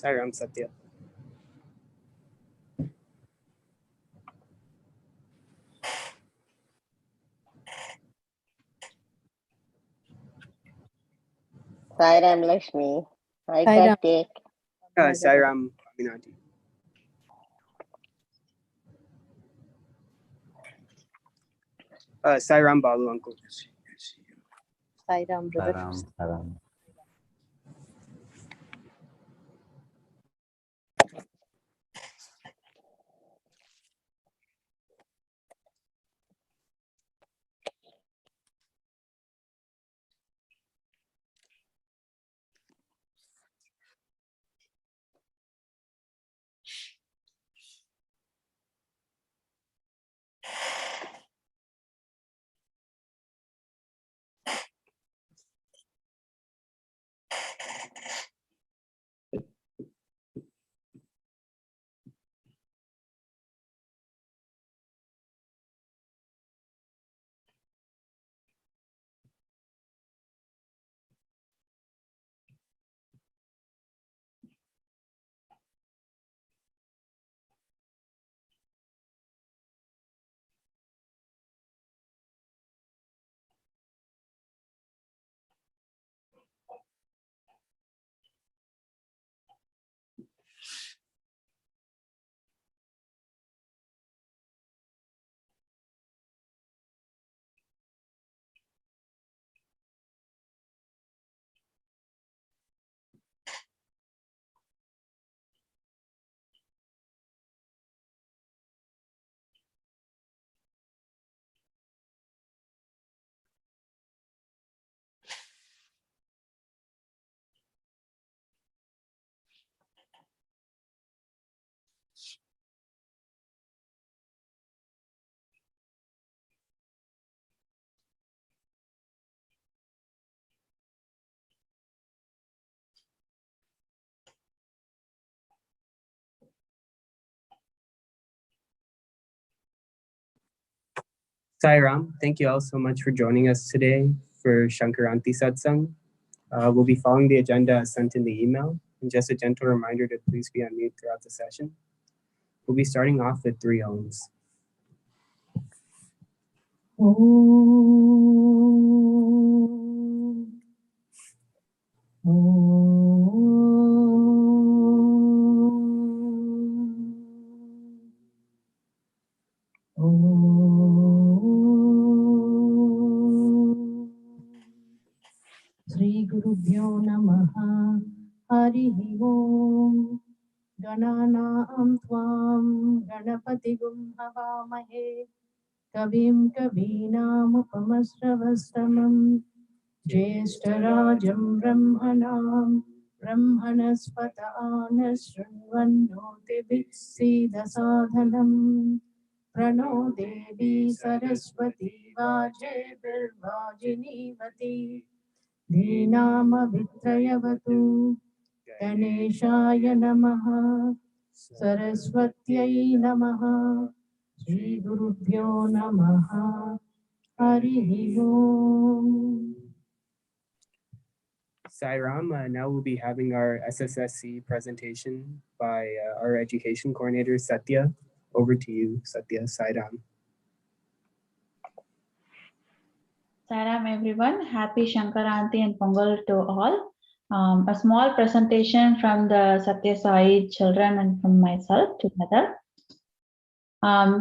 Sai Ram Satya. Sai Ram Lakshmi. Hi Sai Ram. Kartik. Sai Ram Aminati. Sai Ram Balu Uncle. Sai Ram, brother. Sai Ram. Sai Ram, thank you all so much for joining us today for Shankaranti Satsang. We'll be following the agenda as sent in the email, and just a gentle reminder to please be on mute throughout the session. We'll be starting off with 3 ohms. Shri Gurubhyo Namaha Harihi Om Gananam Tvam Ganapatigum Havamahe Kavim Kavinam Upamasravastamam Jyeshtarajam Brahmanam Brahmanaspata Anashrunvannoti Siddhasadhanam Prano Devi Saraswati Vaje Virvajinivati Dhinama Vitrayavatu Ganeshaya Namaha Saraswatyai Namaha Shri Gurubhyo Namaha Harihi Om. Sai Ram, now we'll be having our SSSC presentation by our education coordinator, Satya. Over to you, Satya. Sai Ram. Sai Ram, everyone. Happy Shankaranti and Pongal to all. A small presentation from the Satya Sai children and from myself together.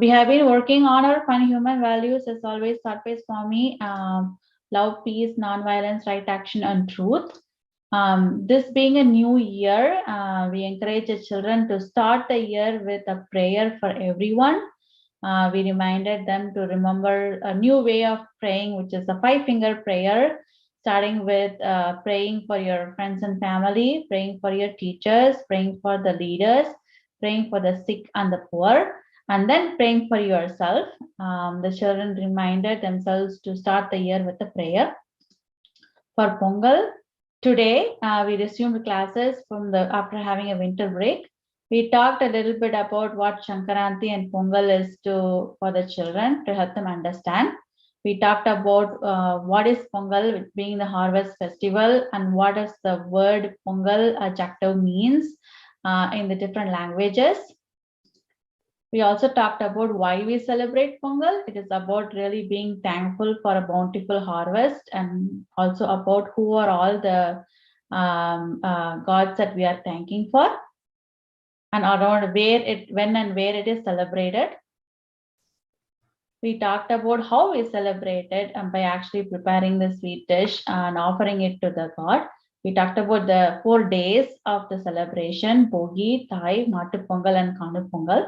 We have been working on our 5 human values as always, Sarpe Swami, love, peace, non-violence, right action, and truth. This being a new year, we encourage the children to start the year with a prayer for everyone. We reminded them to remember a new way of praying, which is a 5-finger prayer, starting with praying for your friends and family, praying for your teachers, praying for the leaders, praying for the sick and the poor, and then praying for yourself. The children reminded themselves to start the year with a prayer. For Pongal, today we resumed classes after having a winter break. We talked a little bit about what Shankaranti and Pongal is for the children to help them understand. We talked about what is Pongal, being the harvest festival, and what does the word Pongal adjective means. in the different languages. We also talked about why we celebrate Pongal. It is about really being thankful for a bountiful harvest, and also about who are all the gods that we are thanking for, and around when and where it is celebrated. We talked about how we celebrate it and by actually preparing the sweet dish and offering it to the god. We talked about the 4 days of the celebration: Bogi, Thai, Matu Pongal, and Kanu Pongal.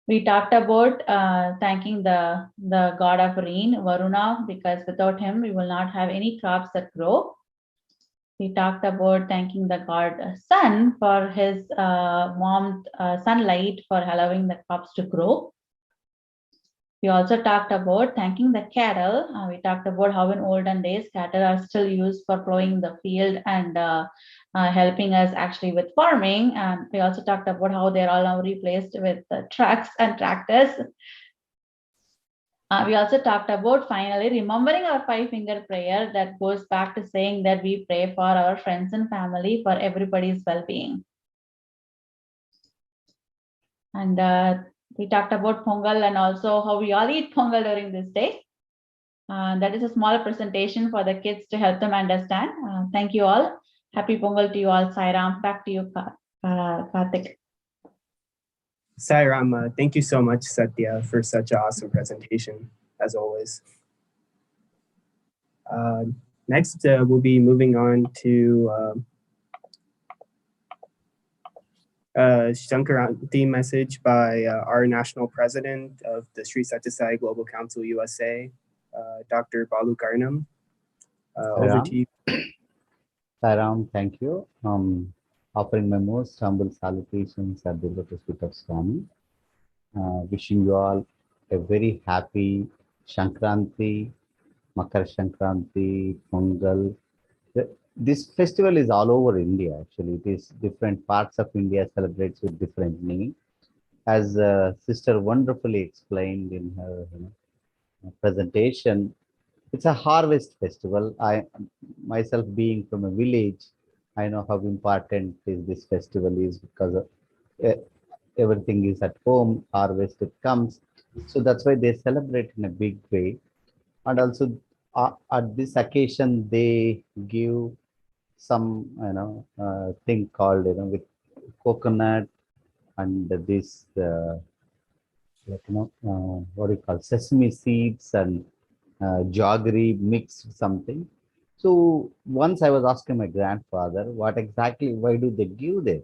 We talked about thanking the god of rain, Varuna, because without him, we will not have any crops that grow. We talked about thanking the god sun for his warmth, sunlight for allowing the crops to grow. We also talked about thanking the cattle. We talked about how in olden days cattle are still used for plowing the field and helping us actually with farming. And we also talked about how they're all now replaced with trucks and tractors. We also talked about finally remembering our 5-finger prayer that goes back to saying that we pray for our friends and family for everybody's well-being. And we talked about Pongal and also how we all eat Pongal during this day. That is a small presentation for the kids to help them understand. Thank you all. Happy Pongal to you all. Sairam, back to you, Karthik. Sairam, thank you so much, Satya, for such an awesome presentation, as always. Next, we'll be moving on to Shankaranti message by our national president of the Sri Satya Sai Global Council USA, Dr. Balu Karnam. Over to you. Sairam, thank you. Offering my most humble salutations at the lotus feet of Swami. Wishing you all a very happy Shankranti, Makar Shankranti, Pongal. This festival is all over India. Actually, it is different parts of India celebrates with different meaning. As Sister wonderfully explained in her presentation, it's a harvest festival. I myself being from a village, I know how important this festival is because of, everything is at home, harvest it comes. So that's why they celebrate in a big way. And also at this occasion, they give some, thing called, with coconut and this, what do you call, sesame seeds and jaggery mixed something. So once I was asking my grandfather, what exactly, why do they give this?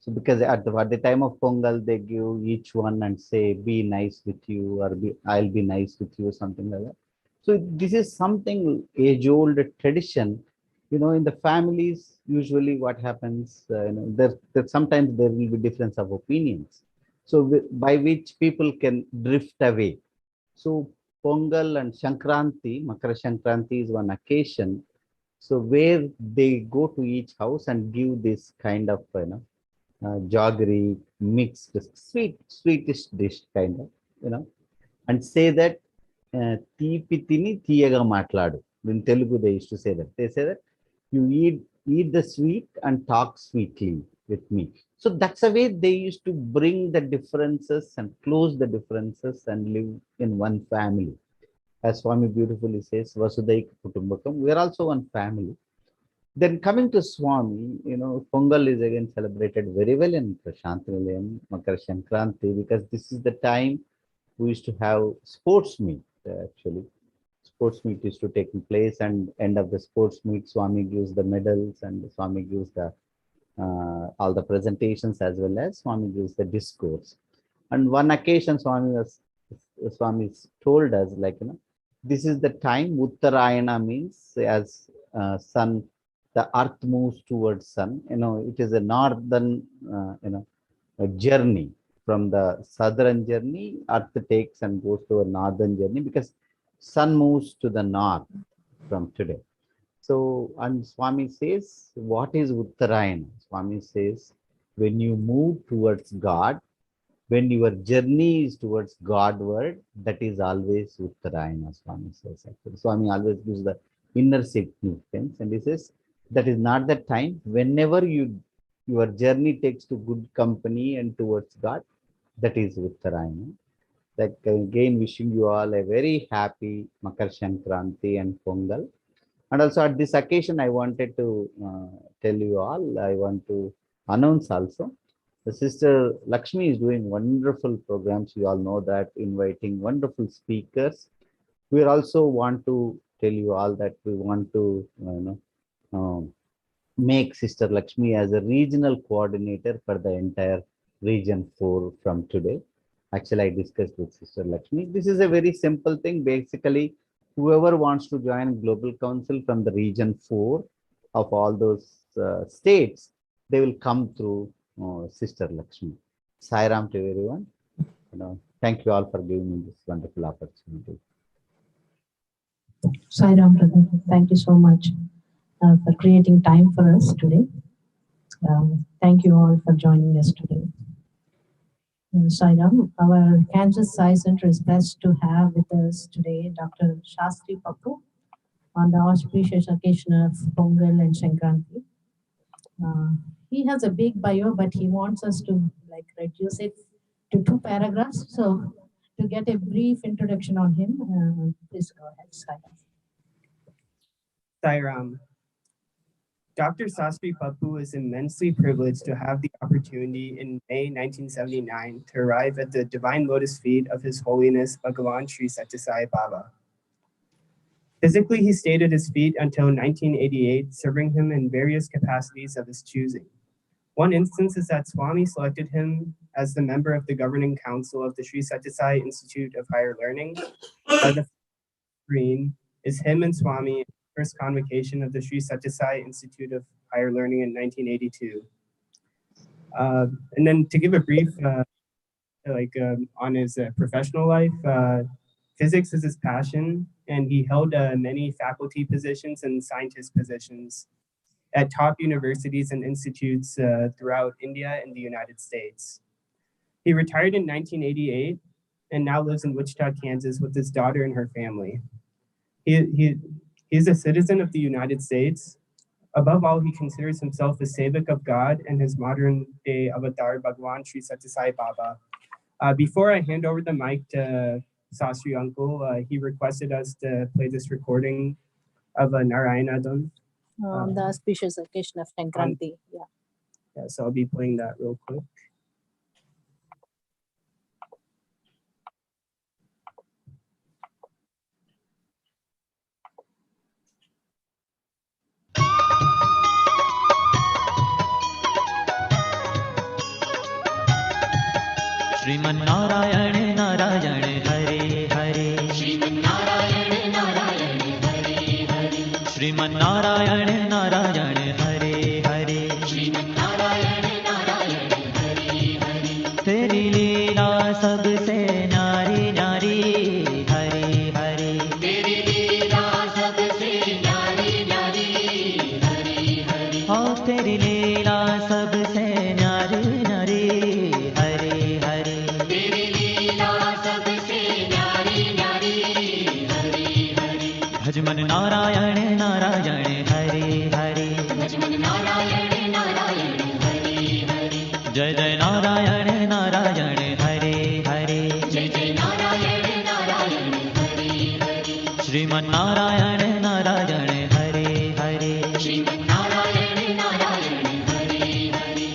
So because at the time of Pongal, they give each one and say, be nice with you, or I'll be nice with you, something like that. So this is something age-old tradition. In the families, usually what happens, there sometimes there will be difference of opinions. So by which people can drift away. So Pongal and Shankranti, Makara Shankranti is one occasion. So where they go to each house and give this kind of, jaggery mixed sweetish dish kind of, and say that తీపి తిని తీయగా మాట్లాడు. In Telugu they used to say that. They say that you eat the sweet and talk sweetly with me. So that's a way they used to bring the differences and close the differences and live in one family. As Swami beautifully says, Vasudaika Kutumbakam, we are also one family. Then coming to Swami, Pongal is again celebrated very well in Prashantinilayam, Makar Shankranti, because this is the time we used to have sports meet. Actually, sports meet used to take place, and end of the sports meet, Swami gives the medals and Swami gives the all the presentations, as well as Swami gives the discourse. And one occasion, Swami told us, like, this is the time. Uttarayana means as sun, the earth moves towards sun. It is a northern, a journey. From the southern journey, earth takes and goes to a northern journey, because sun moves to the north from today. So, and Swami says, what is Uttarayana? Swami says, when you move towards God, when your journey is towards Godward, that is always Uttarayana, Swami says. Actually, Swami always gives the inner significance, and he says, that is not the time. Whenever you your journey takes to good company and towards God. That is Uttarayana. Like again, wishing you all a very happy Makar Sankranti and Pongal. And also at this occasion, I wanted to tell you all, I want to announce also, the sister Lakshmi is doing wonderful programs. You all know that, inviting wonderful speakers. We also want to tell you all that we want to, make Sister Lakshmi as a regional coordinator for the entire region 4 from today. Actually, I discussed with Sister Lakshmi. This is a very simple thing. Basically, whoever wants to join Global Council from the region 4 of all those states, they will come through Sister Lakshmi. Sai Ram to everyone. Thank you all for giving me this wonderful opportunity. Sai Ram, brother. Thank you so much for creating time for us today. Thank you all for joining us today. Sai Ram, our Kansas Sai Center is blessed to have with us today Dr. Shastri Pappu on the auspicious occasion of Pongal and Sankranti. He has a big bio, but he wants us to reduce it to 2 paragraphs. So to get a brief introduction on him, please go ahead, Sai Ram. Sai Ram. Dr. Shastri Pappu is immensely privileged to have the opportunity in May 1979 to arrive at the divine lotus feet of His Holiness Bhagavan Sri Sathya Sai Baba. Physically, he stayed at his feet until 1988, serving him in various capacities of his choosing. One instance is that Swami selected him as the member of the governing council of the Sri Sathya Sai Institute of Higher Learning. By the screen is him and Swami, first convocation of the Sri Sathya Sai Institute of Higher Learning in 1982. And then to give a brief, on his professional life, physics is his passion, and he held many faculty positions and scientist positions at top universities and institutes throughout India and the United States. He retired in 1988 and now lives in Wichita, Kansas with his daughter and her family. He is a citizen of the United States. Above all, he considers himself a sevak of God and his modern day avatar, Bhagavan Sri Sathya Sai Baba. Before I hand over the mic to Sastri Uncle, he requested us to play this recording of Narayanadam. On the auspicious occasion of Sankranti. Yeah, so I'll be playing that real quick. Shriman Narayana Narayana Hare Hare Shriman Narayana Narayana Hare Hare Shriman Narayana Narayana Hare Hare Shriman Narayana Narayana Hare Hare Teri leela sabse nyari nyari Hare Hare Teri leela sabse nyari nyari Hare Hare Ha teri leela sabse nyari nyari भजमन नारायण नारायण हरे हरे भजमन नारायण नारायण हरे हरे जय जय नारायण नारायण हरे हरे जय जय नारायण नारायण हरे हरे श्रीमन नारायण नारायण हरे हरे श्रीमन नारायण नारायण हरे हरे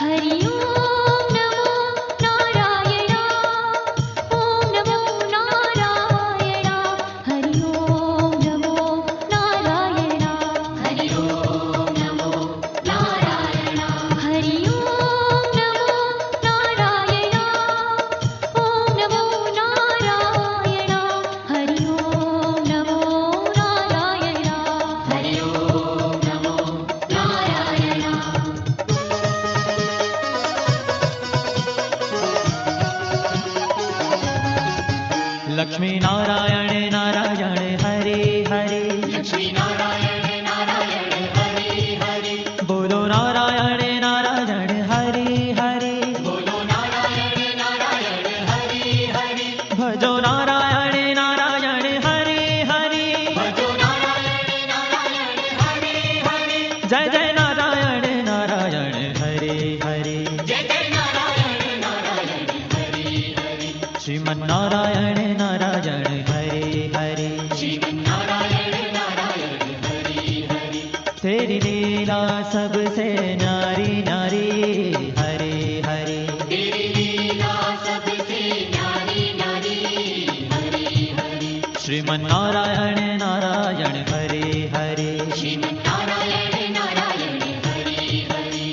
हरि ओम नमो नारायण ओम नमो नारायण हरि ओम नमो नारायण हरि ओम नमो नारायण हरि ओम नमो नारायण ओम नमो नारायण हरि ओम नमो नारायण हरि ओम नमो नारायण लक्ष्मी नारायण नारायण हरे हरे लक्ष्मी नारायण नारायण हरे हरे बोलो नारायण नारायण हरे हरे बोलो नारायण नारायण हरे हरे भजो नारायण नारायण हरे हरे भजो नारायण नारायण हरे श्रीमन्नारायण नारायण हरे हरे श्रीमन्नारायण नारायण हरे हरे तेरी लीला सबसे न्यारी न्यारी हरे हरे तेरी लीला सबसे न्यारी न्यारी हरे हरे श्रीमन्नारायण नारायण हरे हरे श्रीमन्नारायण नारायण हरे हरे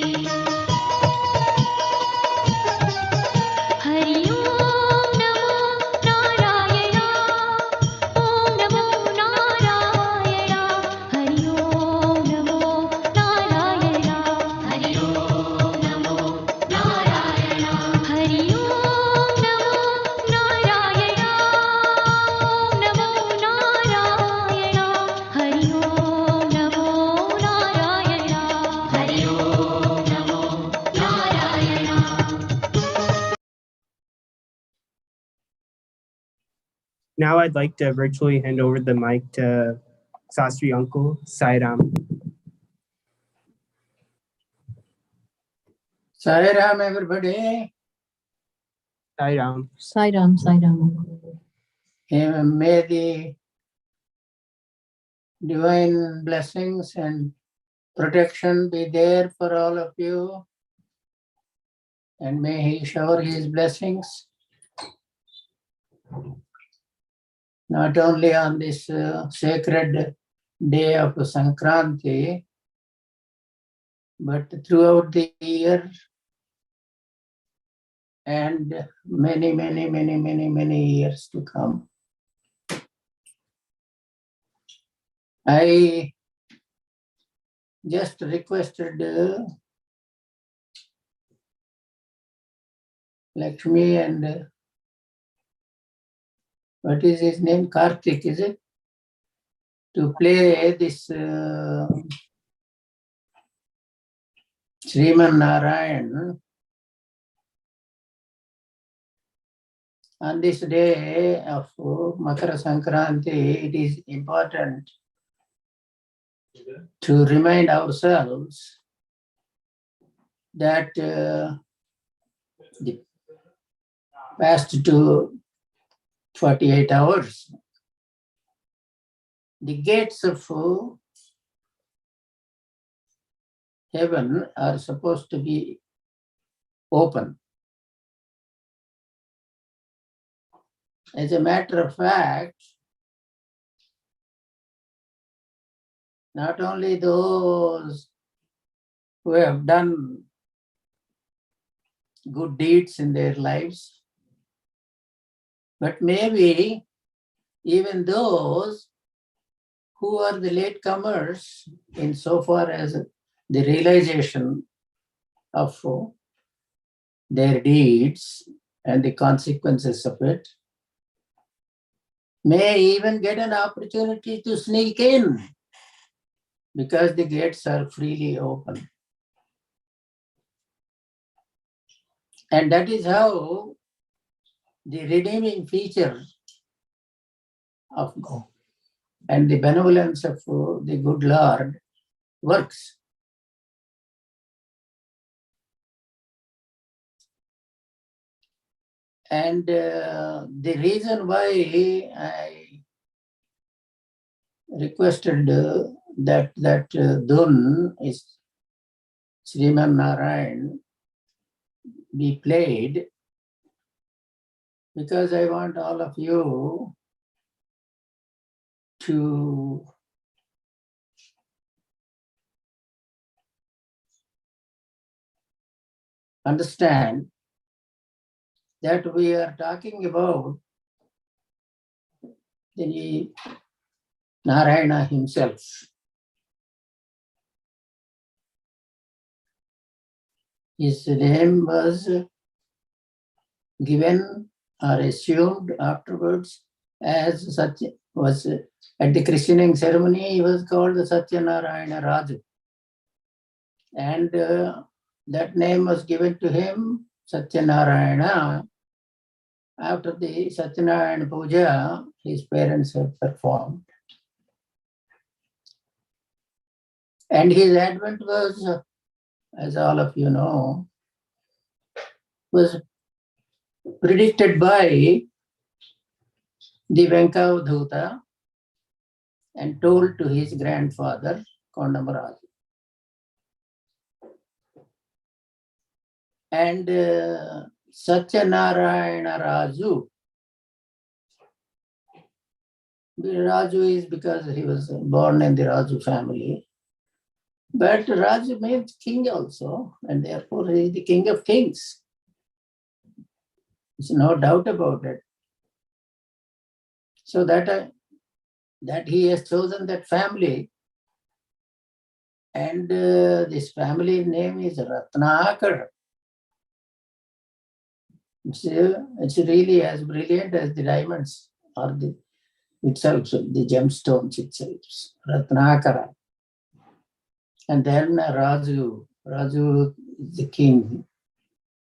हरि ओम नमो नारायण ओम नमो नारायण हरि ओम नमो नारायण हरि ओम नमो नारायण हरि ओम नमो नारायण ओम नमो नारायण हरि ओम नमो नारायण हरि ओम नमो Narayan Now I'd like to virtually hand over the mic to Sastri Uncle Sai Ram. Sai Ram, everybody. Sai Ram. Sai Ram, Sai Ram. May the divine blessings and protection be there for all of you. And may He shower His blessings not only on this sacred day of Sankranti, but throughout the year and many years to come. I just requested Lakshmi and what is his name? Karthik, is it? To play this Sriman Narayan on this day of Makara Sankranti. It is important to remind ourselves that the past 48 hours, the gates of heaven are supposed to be open. As a matter of fact, not only those who have done good deeds in their lives, but maybe even those who are the latecomers insofar as the realization of their deeds and the consequences of it, may even get an opportunity to sneak in because the gates are freely open. And that is how the redeeming feature of God and the benevolence of the good Lord works. And the reason why I requested that Dhun is Sriman Narayan be played, because I want all of you to understand that we are talking about the Narayana himself. His name was given or assumed afterwards as Satya, was at the christening ceremony, he was called the Satyanarayana Raju. And that name was given to him, Satyanarayana, after the Satyanarayana Puja his parents had performed. And his advent was, as all of you know, was predicted by the Venkavadhuta and told to his grandfather, Kondamaraju. And Satyanarayana Raju. Raju is because he was born in the Raju family. But Raju means king also, and therefore he is the king of kings. There's no doubt about it. So that he has chosen that family, and this family name is Ratnakar. It's really as brilliant as the diamonds or the itself, so the gemstones itself, Ratnakara. And then Raju is the king,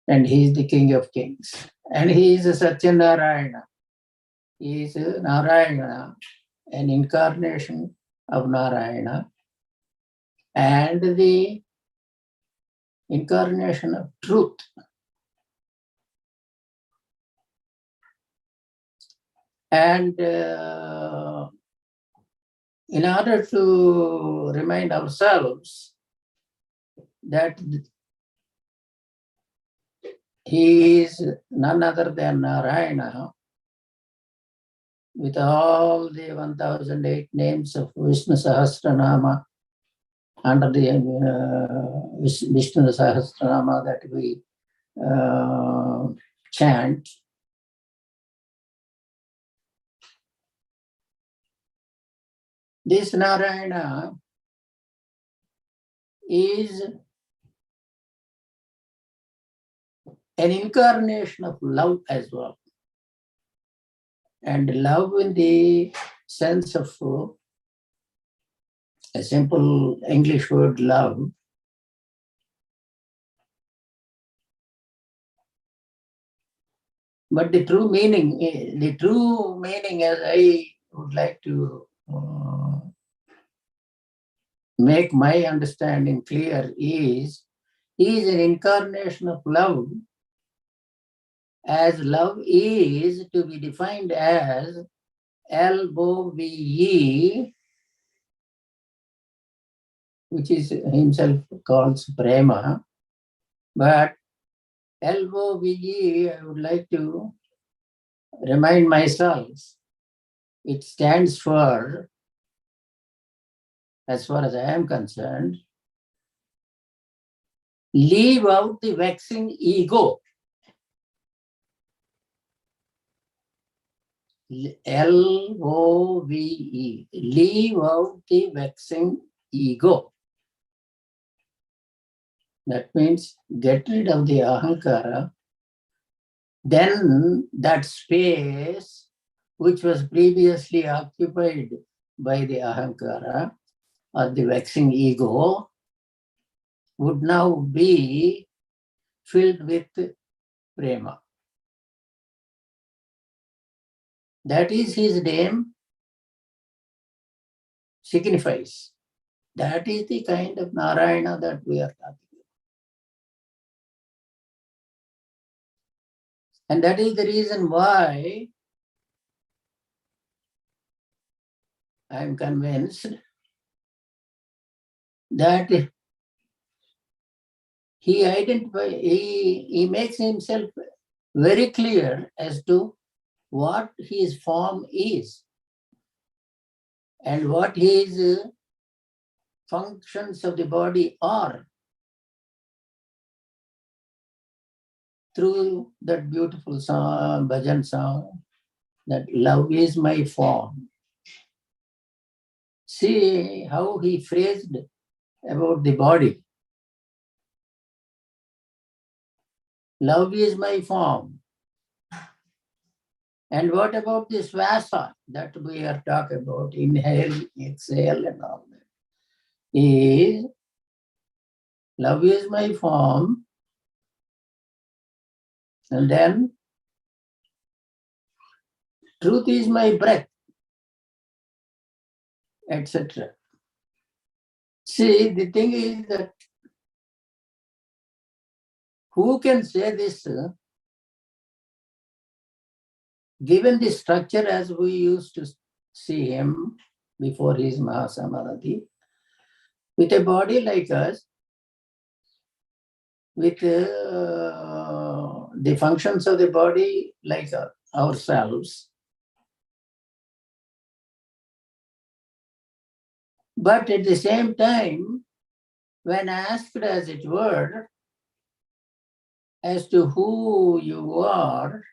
and he is the king of kings. And he is a Satyanarayana. He is a Narayana, an incarnation of Narayana, and the incarnation of truth. And in order to remind ourselves that he is none other than Narayana, with all the 1008 names of Vishnu Sahasranama, under the Vishnu Sahasranama that we chant, this Narayana is an incarnation of love as well. And love in the sense of a simple English word, love, but the true meaning as I would like to make my understanding clear is an incarnation of love, as love is to be defined as LOVE, which is himself calls prema, but LOVE, I would like to remind myself, it stands for, as far as I am concerned, leave out the vexing ego. LOVE, leave out the vexing ego. That means get rid of the ahankara. Then that space which was previously occupied by the ahankara or the vexing ego would now be filled with prema. That is his name signifies. That is the kind of Narayana that we are talking about. And that is the reason why I am convinced that he makes himself very clear as to what his form is and what his functions of the body are through that beautiful song, bhajan song, that love is my form. See how he phrased about the body. Love is my form. And what about this vasa that we are talking about, inhale, exhale and all that? Is love is my form, and then truth is my breath, etc. See, the thing is that who can say this given the structure as we used to see him before his Mahasamadhi, with a body like us, with the functions of the body like ourselves. But at the same time, when asked, as it were, as to who you are,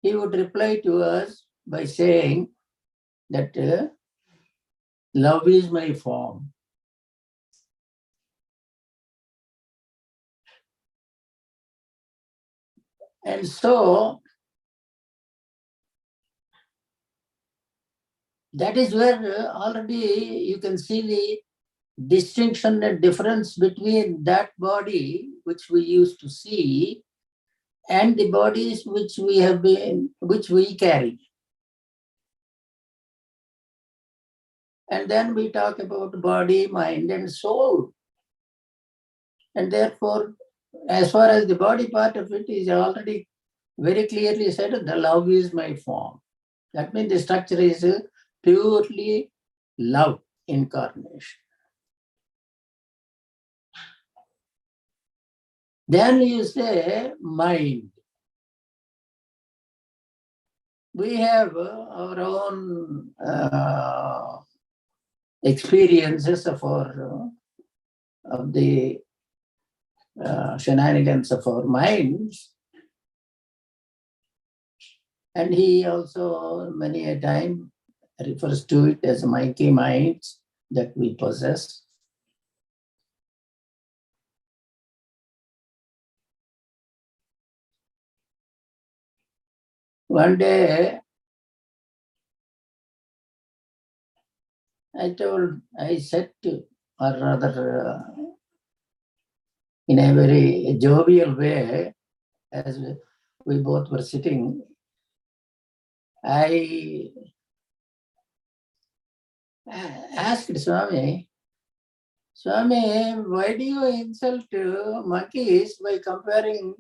he would reply to us by saying that love is my form. And so that is where already you can see the distinction and difference between that body which we used to see and the bodies which we carry. And then we talk about body, mind, and soul. And therefore, as far as the body part of it is already very clearly said, the love is my form. That means the structure is purely love incarnation. Then you say mind. We have our own experiences of the shenanigans of our minds. And he also many a time refers to it as monkey minds that we possess. One day, I said to, or rather in a very jovial way, as we both were sitting, I asked Swami, why do you insult monkeys by comparing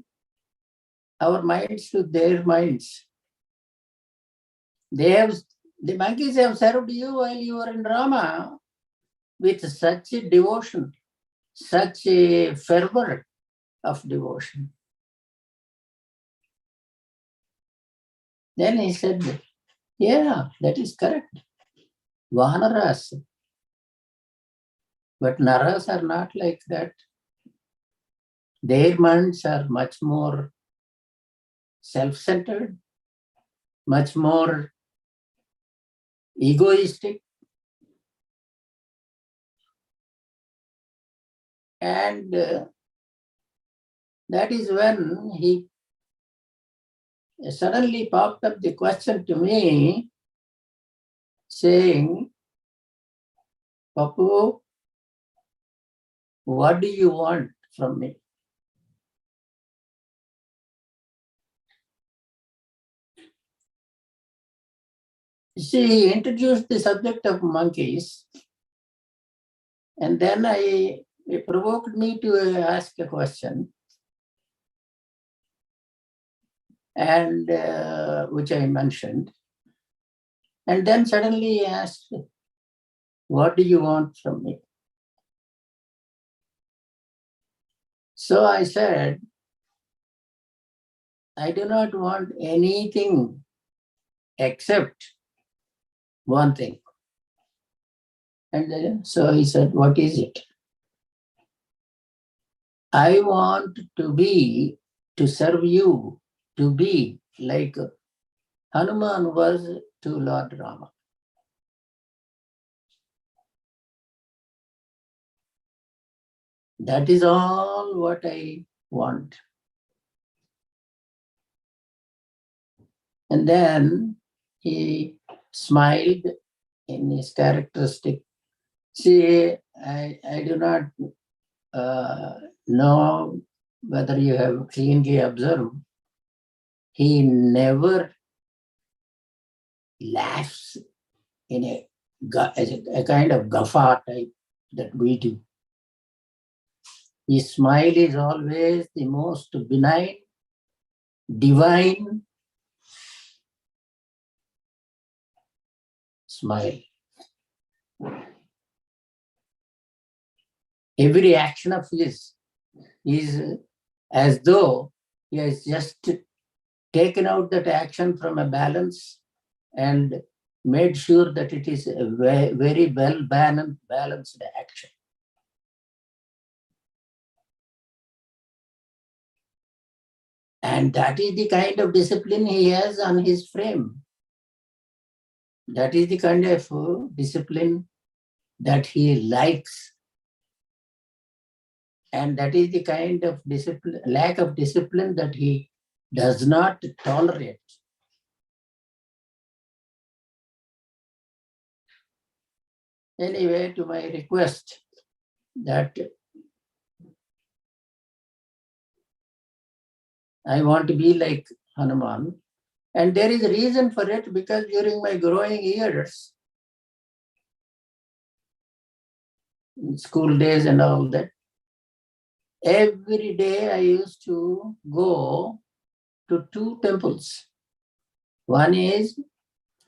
our minds to their minds? The monkeys have served you while you were in Rama with such a devotion, such a fervor of devotion. Then he said, yeah, that is correct. Vanaras. But Naras are not like that. Their minds are much more self-centered, much more egoistic. And that is when he suddenly popped up the question to me, saying, Papu, what do you want from me? You see, he introduced the subject of monkeys, and then it provoked me to ask a question, and which I mentioned. And then suddenly he asked, what do you want from me? So I said, I do not want anything except one thing. And so he said, what is it? I want to serve you, to be like Hanuman was to Lord Rama. That is all what I want. And then he smiled in his characteristic. See, I do not know whether you have cleanly observed. He never laughs in a kind of guffaw type that we do. His smile is always the most benign, divine, smile. Every action of his is as though he has just taken out that action from a balance and made sure that it is a very well balanced action. And that is the kind of discipline he has on his frame. That is the kind of discipline that he likes. And that is the kind of discipline, lack of discipline that he does not tolerate. Anyway, to my request that I want to be like Hanuman. And there is a reason for it, because during my growing years, in school days and all that, every day I used to go to two temples. One is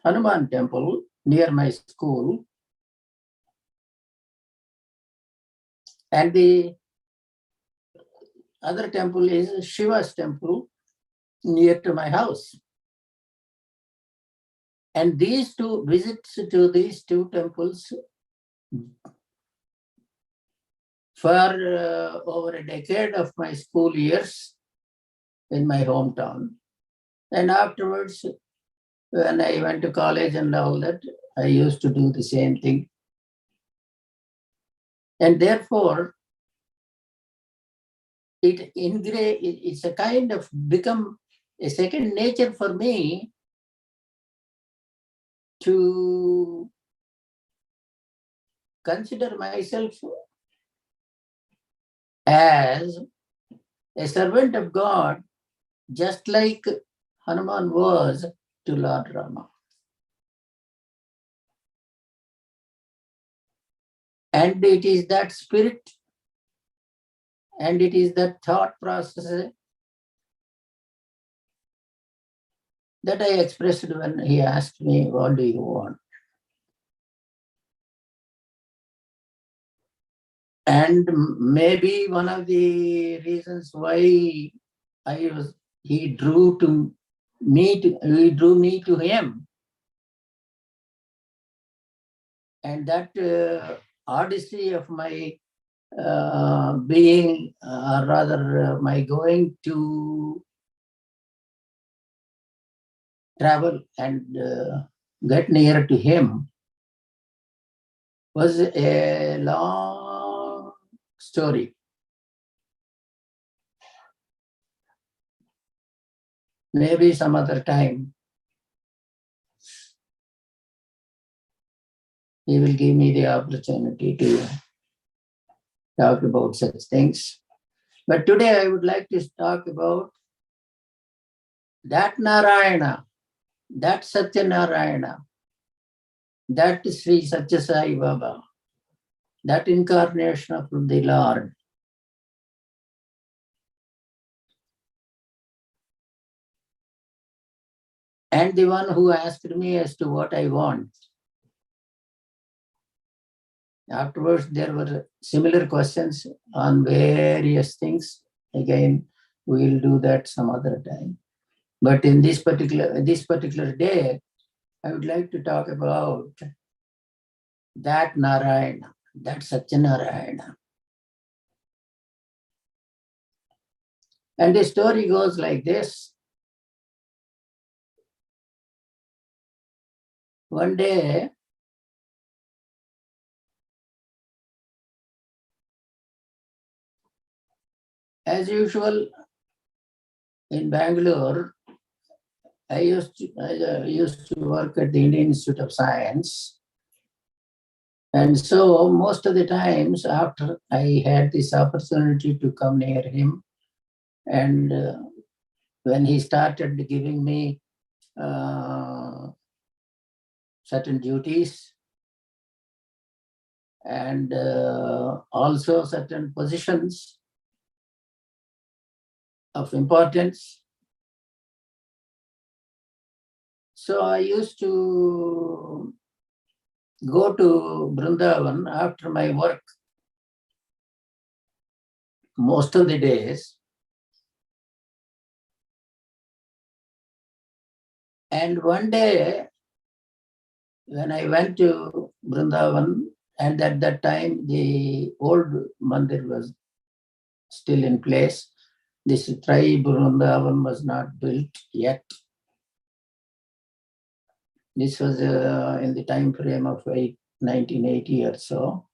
Hanuman temple near my school, and the other temple is Shiva's temple near to my house. And these two visits to these two temples for over a decade of my school years in my hometown. And afterwards, when I went to college and all that, I used to do the same thing. And therefore, it's a kind of become a second nature for me to consider myself as a servant of God, just like Hanuman was to Lord Rama. And it is that spirit and it is that thought process that I expressed when he asked me, what do you want? And maybe one of the reasons why he drew me to him. And that odyssey of my being, rather my going to travel and get near to him was a long story. Maybe some other time he will give me the opportunity to talk about such things. But today I would like to talk about that Narayana, that Satya Narayana, that Sri Satya Sai Baba, that incarnation of the Lord. And the one who asked me as to what I want. Afterwards, there were similar questions on various things. Again, we'll do that some other time. But in this particular day, I would like to talk about that Narayana, that Satya Narayana. And the story goes like this. One day, as usual, in Bangalore, I used to work at the Indian Institute of Science. And so most of the times after I had this opportunity to come near him, and when he started giving me certain duties and also certain positions of importance, so I used to go to Vrindavan after my work most of the days. And one day, when I went to Vrindavan, and at that time the old mandir was still in place. This tribe Vrindavan was not built yet. This was in the time frame of 1980 or so.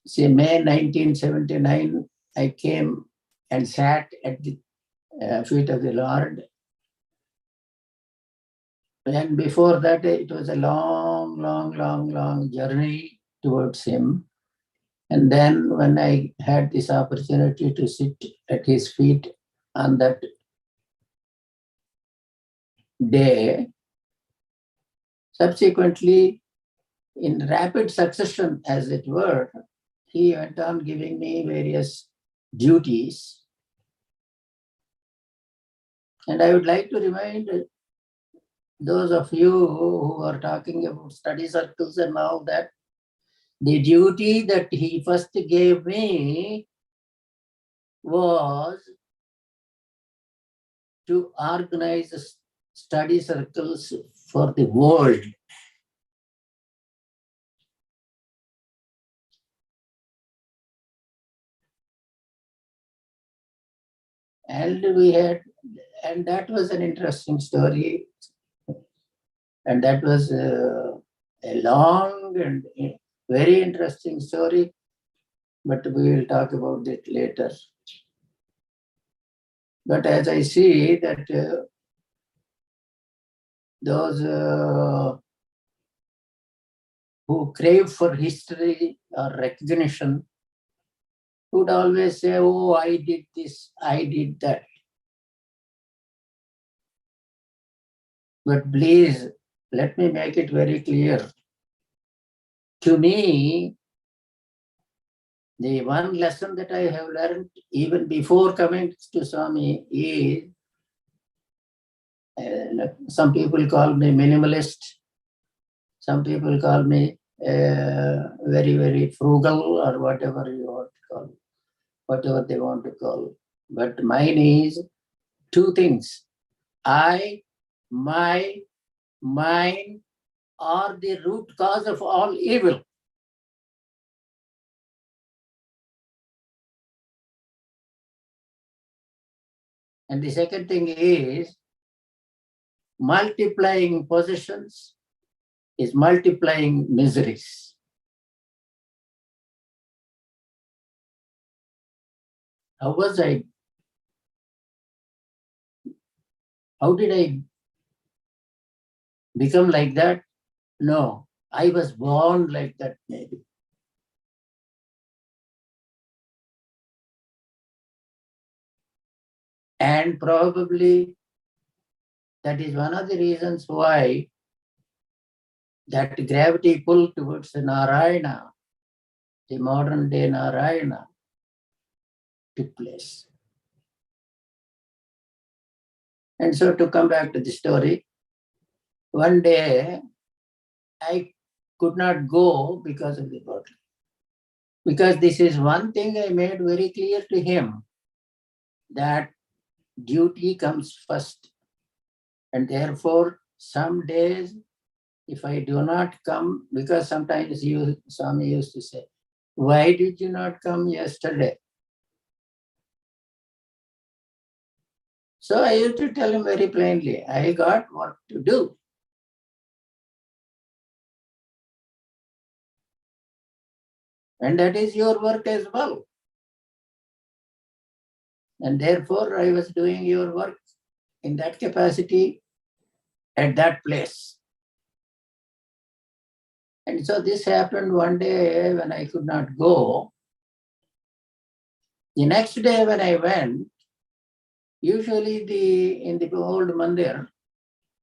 Say May 1979, I came and sat at the feet of the Lord. And before that, it was a long journey towards him. And then when I had this opportunity to sit at his feet on that day, subsequently, in rapid succession, as it were, he went on giving me various duties. And I would like to remind those of you who are talking about study circles and all that, the duty that he first gave me was to organize study circles for the world. And that was an interesting story. And that was a long and very interesting story, but we will talk about it later. But as I see that those who crave for history or recognition would always say, oh, I did this, I did that. But please, let me make it very clear. To me, the one lesson that I have learned even before coming to Swami is, some people call me minimalist, some people call me very frugal, or whatever you want to call, whatever they want to call. But mine is two things. I, my, mine are the root cause of all evil. And the second thing is, multiplying possessions is multiplying miseries. How did I become like that? No, I was born like that maybe. And probably that is one of the reasons why that gravity pull towards the Narayana, the modern day Narayana, took place. And so to come back to the story, one day I could not go because of the bottle. Because this is one thing I made very clear to him, that duty comes first. And therefore, some days, if I do not come, because sometimes Swami used to say, why did you not come yesterday? So I used to tell him very plainly, I got work to do. And that is your work as well. And therefore, I was doing your work in that capacity at that place. And so this happened one day when I could not go. The next day when I went, usually in the old mandir,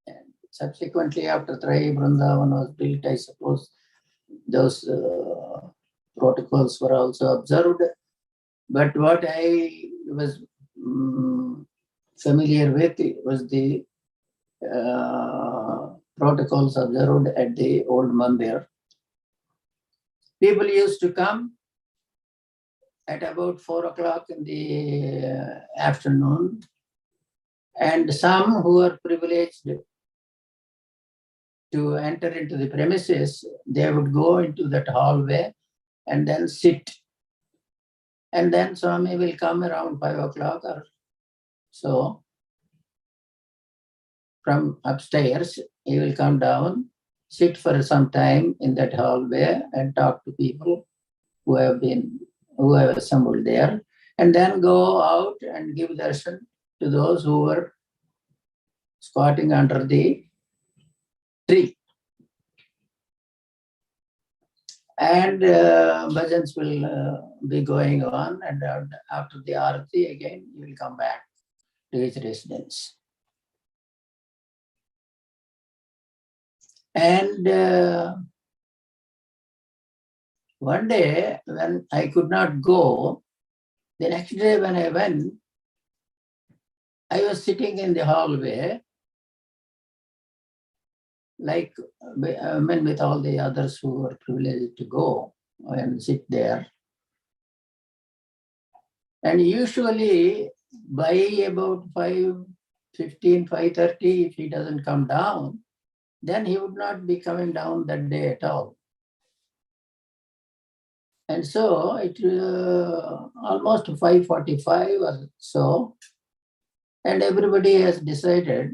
and subsequently after Trai Vrindavan was built, I suppose those protocols were also observed. But what I was familiar with was the protocols observed at the old mandir. People used to come at about 4 o'clock in the afternoon, and some who were privileged to enter into the premises, they would go into that hallway and then sit. And then Swami will come around 5 o'clock or so from upstairs. He will come down, sit for some time in that hallway and talk to people who have assembled there, and then go out and give darshan to those who were squatting under the tree. And bhajans will be going on, and after the arati again, he will come back to his residence. And one day when I could not go, the next day when I went, I was sitting in the hallway, like with all the others who were privileged to go and sit there. And usually by about 5:15, 5:30, if he doesn't come down, then he would not be coming down that day at all. And so it almost 5:45 or so, and everybody has decided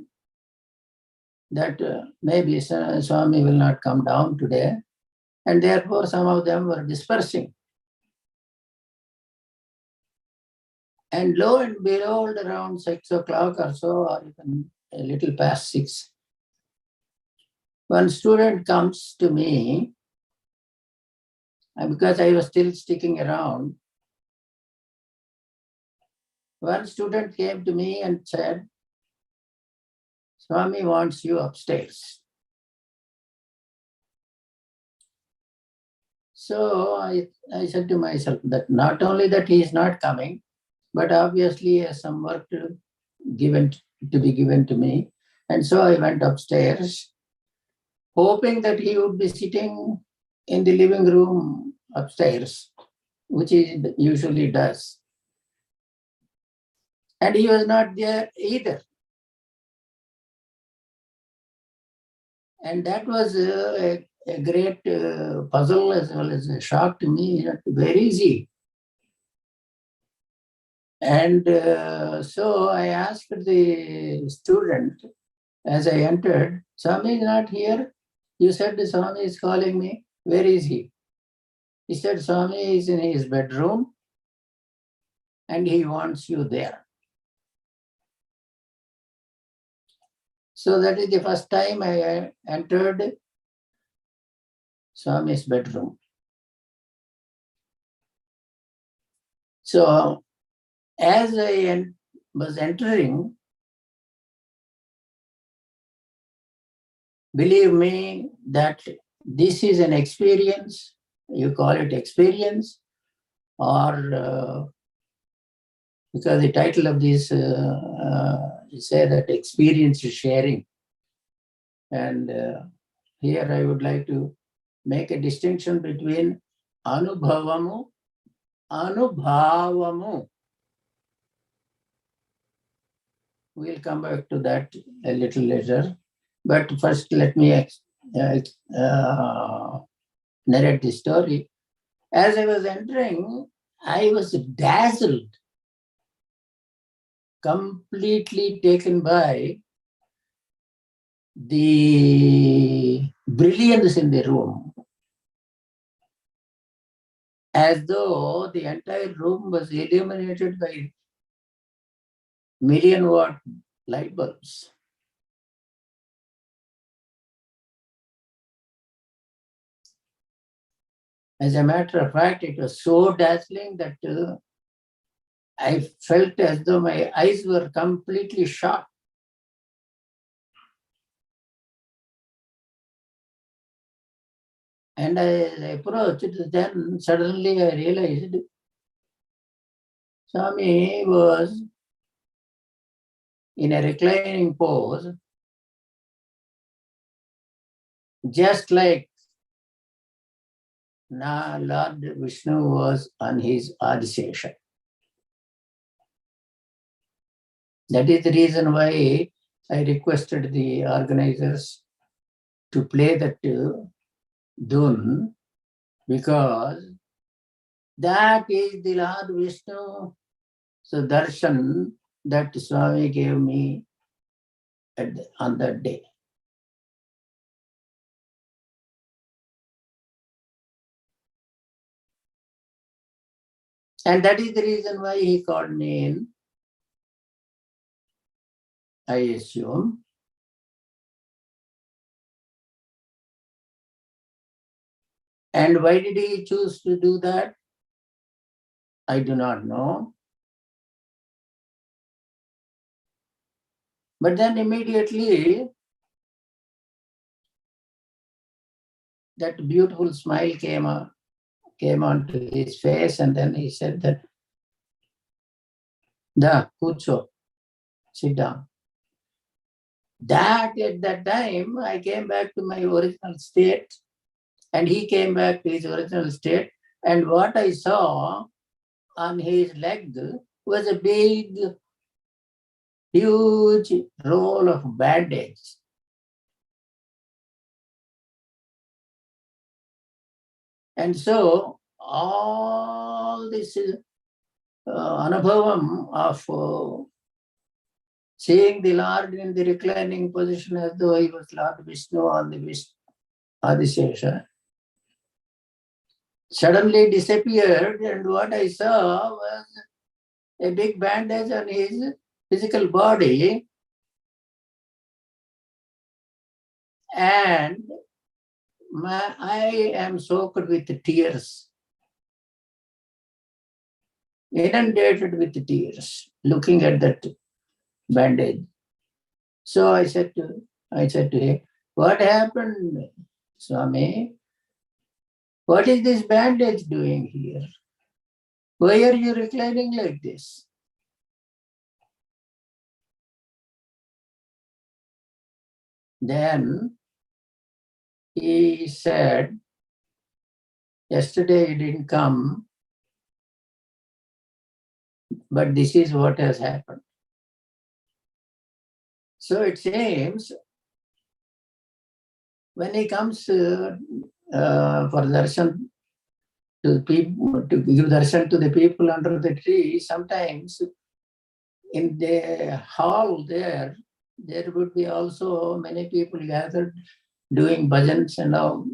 that maybe Swami will not come down today, and therefore some of them were dispersing. And lo and behold, around 6 o'clock or so, or even a little past 6, one student comes to me, and because I was still sticking around, one student came to me and said, Swami wants you upstairs. So I said to myself that not only that he is not coming, but obviously he has some work to be given to me. And so I went upstairs, hoping that he would be sitting in the living room upstairs, which he usually does. And he was not there either. And that was a great puzzle as well as a shock to me, not very easy. And so I asked the student as I entered, Swami is not here. You said the Swami is calling me. Where is he? He said, Swami is in his bedroom and he wants you there. So that is the first time I entered Swami's bedroom. So as I was entering, believe me that this is an experience, you call it experience, or because the title of this, you say that experience is sharing. And here I would like to make a distinction between anubhavamu, anubhavamu. We'll come back to that a little later. But first, let me narrate the story. As I was entering, I was dazzled, completely taken by the brilliance in the room, as though the entire room was illuminated by million-watt light bulbs. As a matter of fact, it was so dazzling that I felt as though my eyes were completely shut. And I approached, then suddenly I realized Swami was in a reclining pose, just like now Lord Vishnu was on his Adisesha. That is the reason why I requested the organizers to play that dun, because that is the Lord Vishnu. So darshan that Swami gave me on that day. And that is the reason why he called me in, I assume. And why did he choose to do that? I do not know. But then immediately that beautiful smile came onto his face, and then he said that, Da, kucho, sit down. That at that time, I came back to my original state, and he came back to his original state. And what I saw on his leg was a big, huge roll of bandage. And so all this anubhavam of seeing the Lord in the reclining position as though he was Lord Vishnu on the Adisesha suddenly disappeared, and what I saw was a big bandage on his physical body, and I am soaked with tears, inundated with tears, looking at that bandage. So I said to him, what happened, Swami? What is this bandage doing here? Why are you reclining like this? Then he said, yesterday you didn't come, but this is what has happened. So it seems when he comes for darshan to people, to give darshan to the people under the tree, sometimes in the hall there would be also many people gathered doing bhajans and all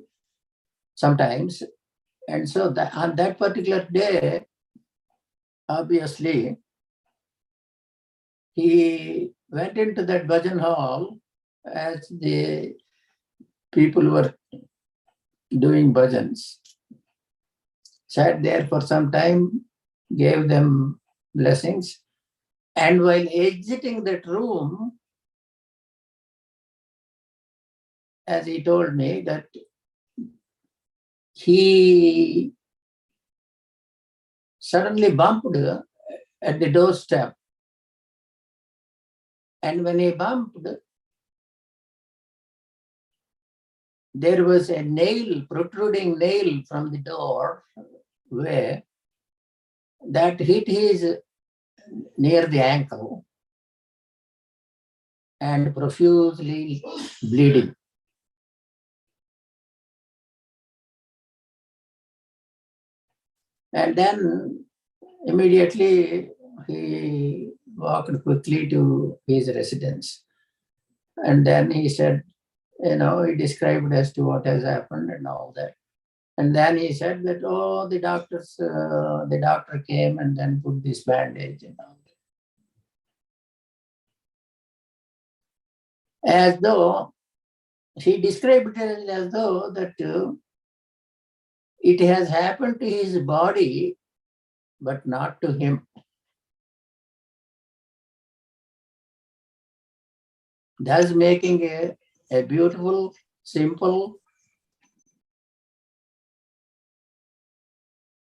sometimes. And so that, on that particular day, obviously, he went into that bhajan hall as the people were doing bhajans, sat there for some time, gave them blessings, and while exiting that room, as he told me, that he suddenly bumped at the doorstep. And when he bumped, there was a nail, protruding nail from the door where that hit his near the ankle and profusely bleeding. And then immediately he walked quickly to his residence. And then he said, he described as to what has happened and all that. And then he said that, the doctor came and then put this bandage and all that. As though, he described it as though that it has happened to his body, but not to him. Thus making a beautiful, simple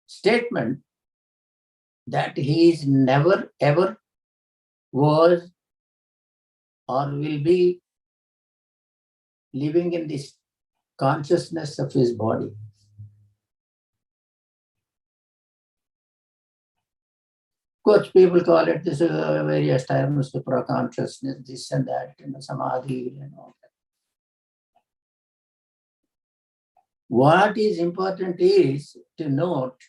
statement that he is never ever was or will be living in this consciousness of his body. Of course, people call it this various terms, supraconsciousness, this and that, samadhi and all that. What is important is to note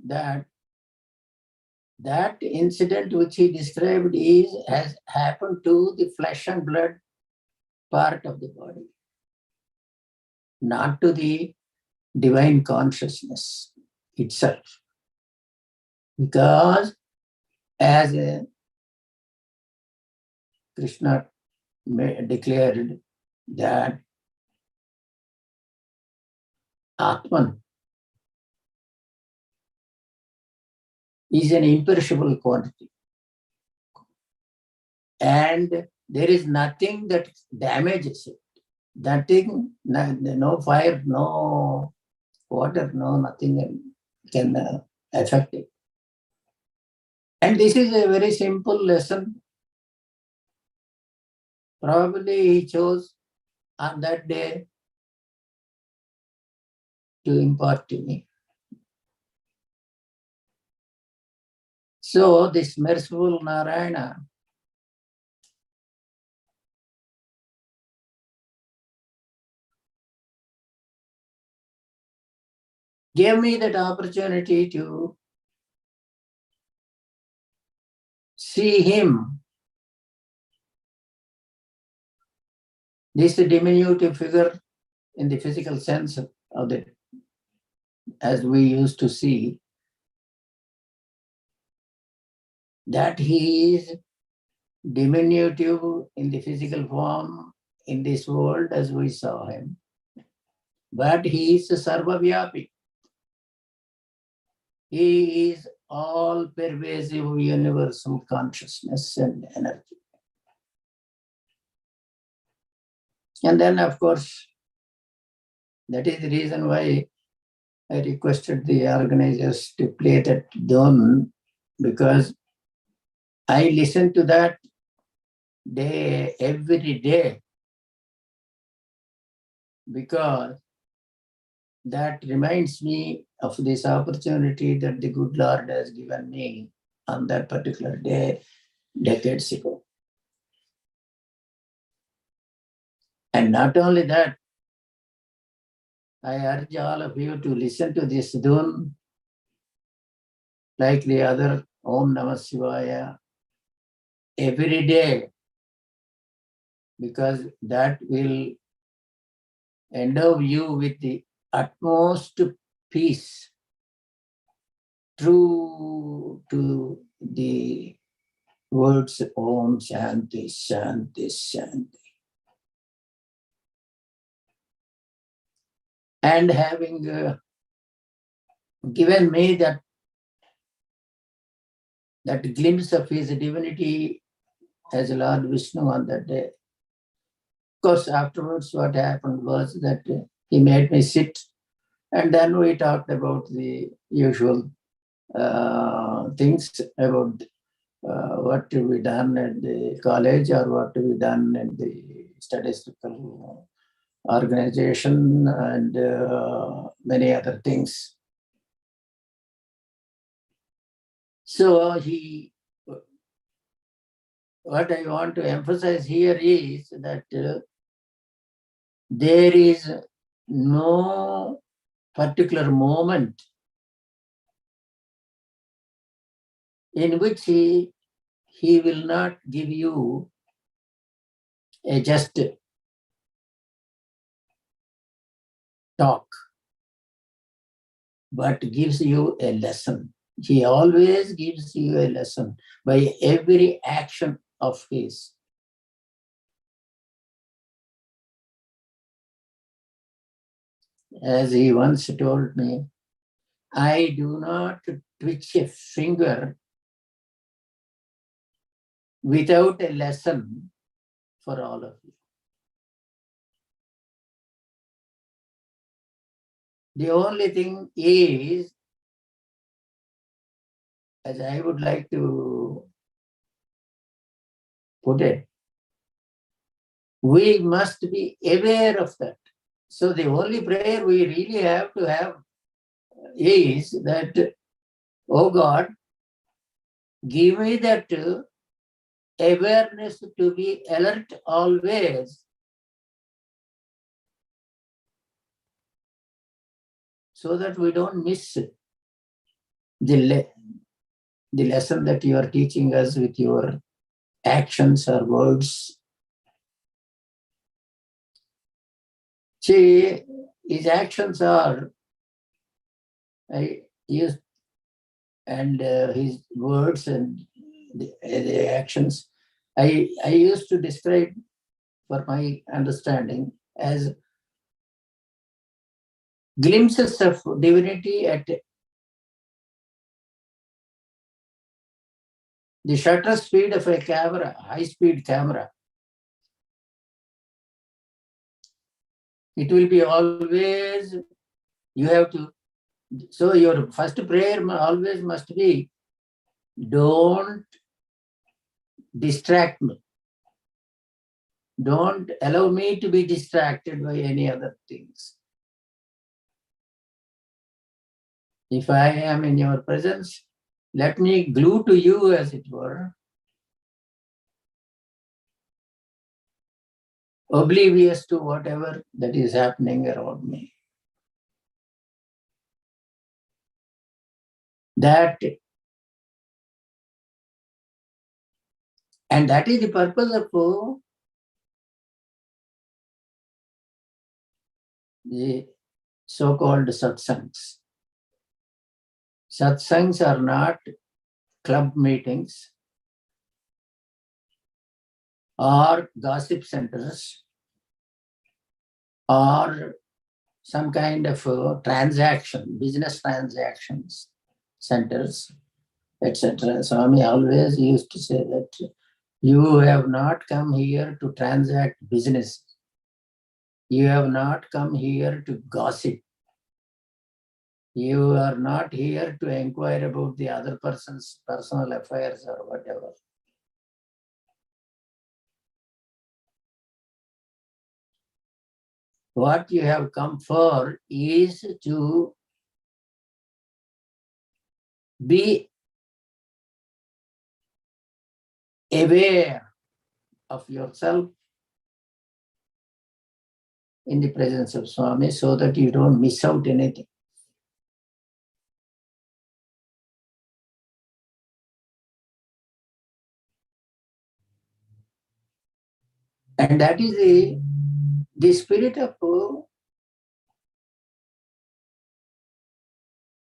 that that incident which he described has happened to the flesh and blood part of the body, not to the divine consciousness itself. Because as Krishna declared that Atman is an imperishable quantity, and there is nothing that damages it. Nothing, no fire, no water, no nothing can affect it. And this is a very simple lesson. Probably he chose on that day to impart to me. So this merciful Narayana gave me that opportunity to see him, this diminutive figure in the physical sense of the, as we used to see, that he is diminutive in the physical form in this world as we saw him, but he is sarvavyapi. He is all pervasive universal consciousness and energy. And then, of course, that is the reason why I requested the organizers to play that dhun, because I listen to that day every day, because that reminds me of this opportunity that the good Lord has given me on that particular day, decades ago. And not only that, I urge all of you to listen to this dhun like the other Om Namah Shivaya every day, because that will endow you with the utmost peace true to the words Om Shanti, Shanti, Shanti. And having given me that glimpse of his divinity as Lord Vishnu on that day. Of course, afterwards what happened was that he made me sit, and then we talked about the usual things about what to be done at the college or what to be done at the statistical organization and many other things. So what I want to emphasize here is that there is no particular moment in which he will not give you a just talk, but gives you a lesson. He always gives you a lesson by every action of his. As he once told me, I do not twitch a finger without a lesson for all of you. The only thing is, as I would like to put it, we must be aware of that. So the only prayer we really have to have is that, oh God, give me that awareness to be alert always, so that we don't miss the lesson that you are teaching us with your actions or words. See, his actions are, and his words and the actions, I used to describe, for my understanding, as glimpses of divinity at the shutter speed of a camera, high-speed camera. It will be always, you have to, so your first prayer always must be, don't distract me. Don't allow me to be distracted by any other things. If I am in your presence, let me glue to you, as it were, oblivious to whatever that is happening around me. And that is the purpose of the so-called satsangs. Satsangs are not club meetings or gossip centers or some kind of transaction, business transactions centers, etc. Swami always used to say that you have not come here to transact business. You have not come here to gossip. You are not here to inquire about the other person's personal affairs or whatever. What you have come for is to be aware of yourself in the presence of Swami, so that you don't miss out anything. And that is the spirit of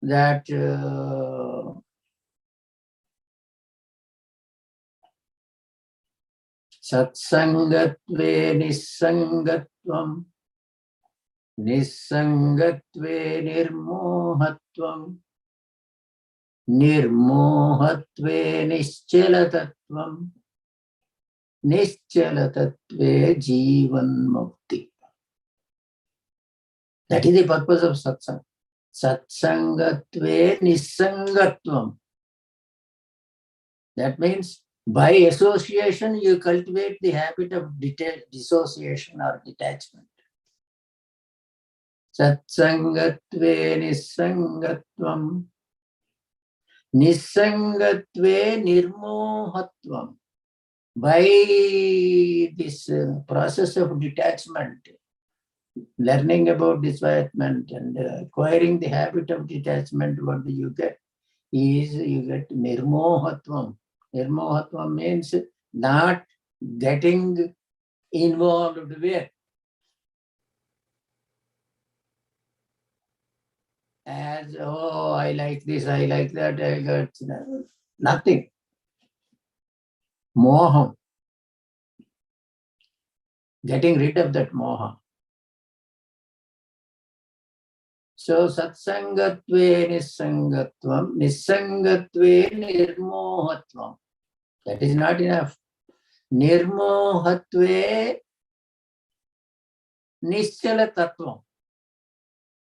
that satsangatve nissangatvam, nissangatve nirmohatvam, nirmohatve nischalatatvam, nischalatatve jivan mukti. That is the purpose of satsang. Satsangatve nissangatvam. That means by association you cultivate the habit of dissociation or detachment. Satsangatve nissangatvam, nissangatve nirmohatvam. By this process of detachment, learning about detachment and acquiring the habit of detachment, what do you get? You get nirmohatvam. Nirmohatvam means not getting involved with. As, oh, I like this, I like that, I got nothing. Moham. Getting rid of that moha. So satsangatve nissangatvam, nissangatve nirmohatvam. That is not enough. Nirmohatve nischalatatvam.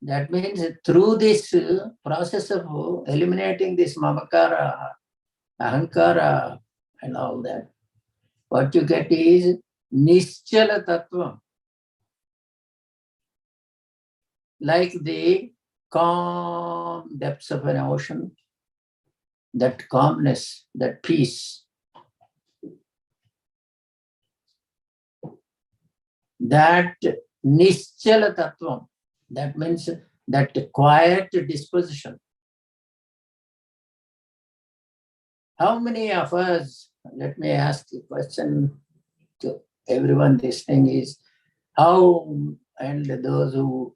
That means through this process of eliminating this mamakara, ahankara, and all that, what you get is nischala tattva. like the calm depths of an ocean, that calmness, that peace, that nischala tattvam, that means that quiet disposition. How many of us, let me ask a question to everyone listening, is how, and those who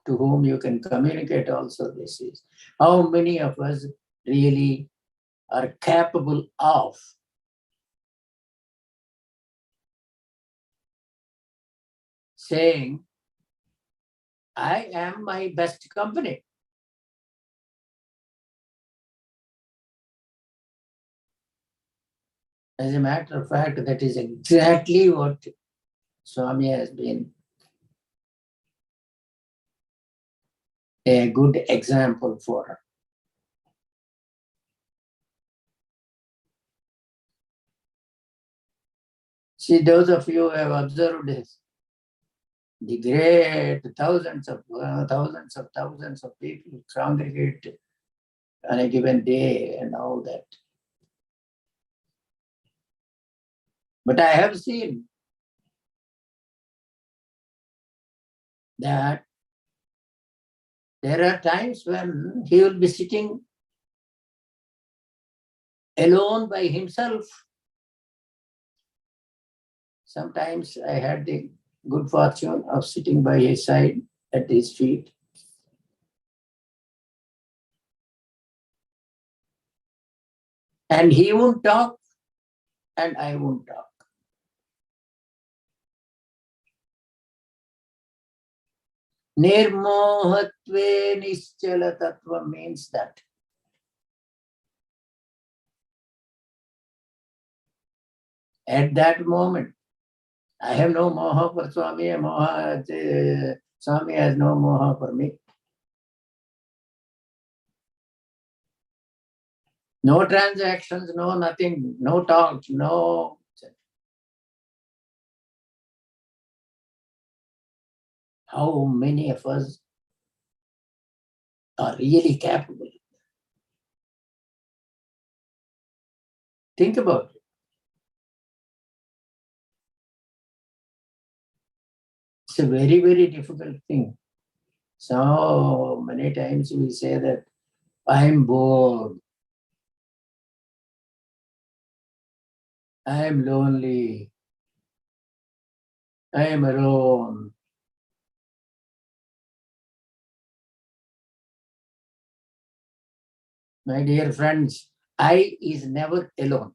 to whom you can communicate also this is, how many of us really are capable of saying, I am my best company. As a matter of fact, that is exactly what Swami has been a good example for. See, those of you who have observed this, the great thousands of people congregate on a given day and all that. But I have seen that there are times when he will be sitting alone by himself. Sometimes I had the good fortune of sitting by his side at his feet. And he won't talk, and I won't talk. Nirmohatve nischala tattva means that. At that moment, I have no moha for Swami, Swami has no moha for me. No transactions, no nothing, no talk, no. How many of us are really capable? Think about it. It's a very, very difficult thing. So many times we say that I'm bored, I'm lonely, I'm alone. My dear friends, I is never alone.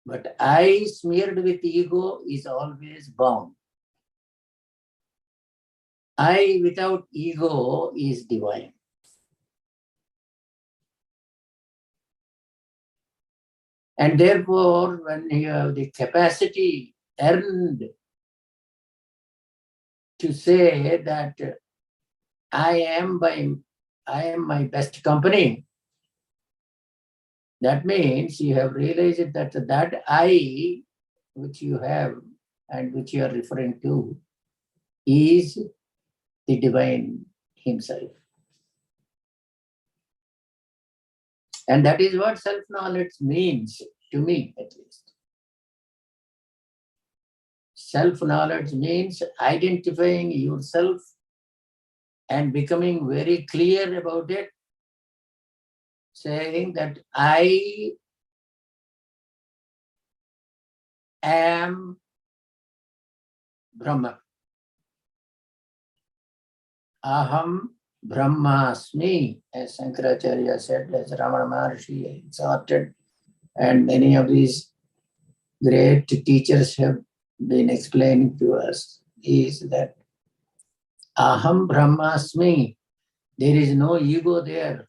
But I smeared with ego is always bound. I without ego is divine. And therefore, when you have the capacity earned to say that I am my best company, that means you have realized that I, which you have and which you are referring to, is the divine himself. And that is what self-knowledge means, to me at least. Self-knowledge means identifying yourself and becoming very clear about it, saying that I am Brahma. Aham Brahmasmi, as Shankaracharya said, as Ramana Maharshi exhorted, and many of these great teachers have been explaining to us, is that Aham Brahmasmi, there is no ego there.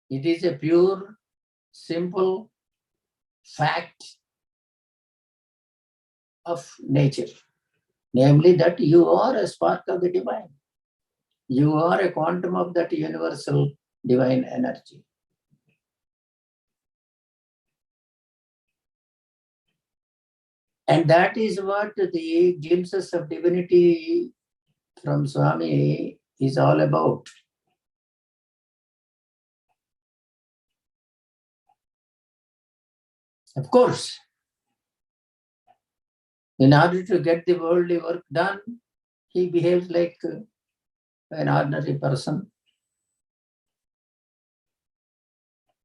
It is a pure, simple fact of nature, namely that you are a spark of the divine. You are a quantum of that universal divine energy. And that is what the glimpses of divinity from Swami is all about. Of course, in order to get the worldly work done, he behaves like an ordinary person.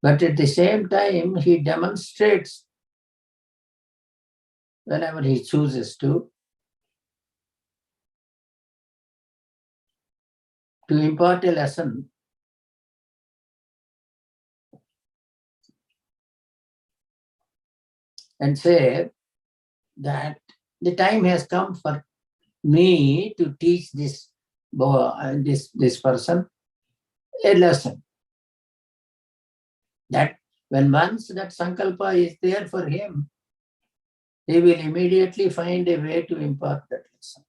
But at the same time, he demonstrates whenever he chooses to impart a lesson and say that the time has come for me to teach this person a lesson. That when once that sankalpa is there for him, he will immediately find a way to impart that lesson.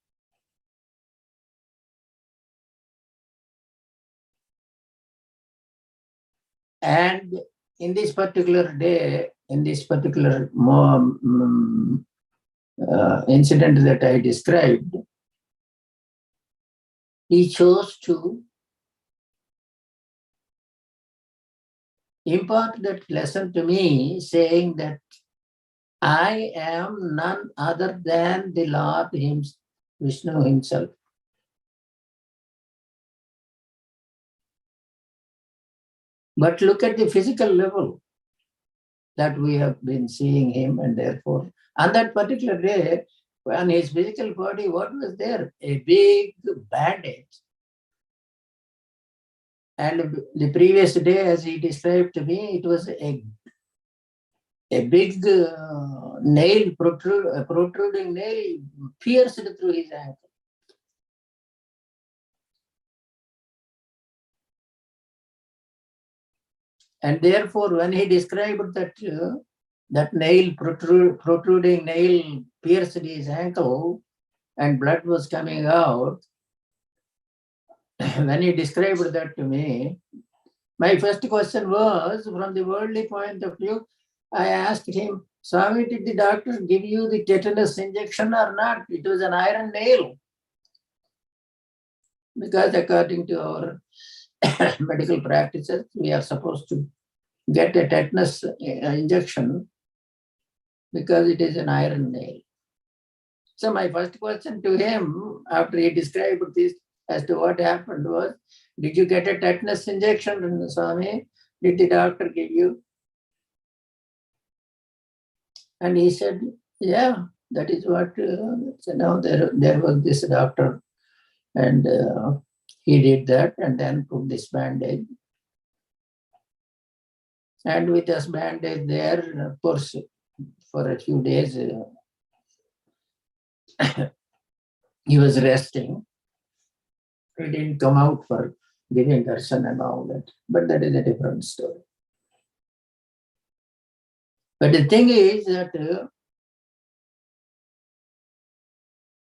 And in this particular day, in this particular incident that I described, he chose to impart that lesson to me, saying that I am none other than the Lord Vishnu himself. But look at the physical level that we have been seeing him, and therefore, on that particular day, on his physical body, what was there? A big bandage. And the previous day, as he described to me, it was a big nail, protruding nail pierced through his ankle. And therefore, when he described that nail, protruding nail pierced his ankle and blood was coming out, when he described that to me, my first question was, from the worldly point of view, I asked him, Swami, did the doctor give you the tetanus injection or not? It was an iron nail. Because according to our medical practices, we are supposed to get a tetanus injection because it is an iron nail. So my first question to him, after he described this as to what happened, was, did you get a tetanus injection, Swami? Did the doctor give you? And he said, yeah, that is what, so now there was this doctor, and he did that and then put this bandage. And with this bandage there, of course, for a few days, he was resting. He didn't come out for giving darshan and all that. But that is a different story. But the thing is that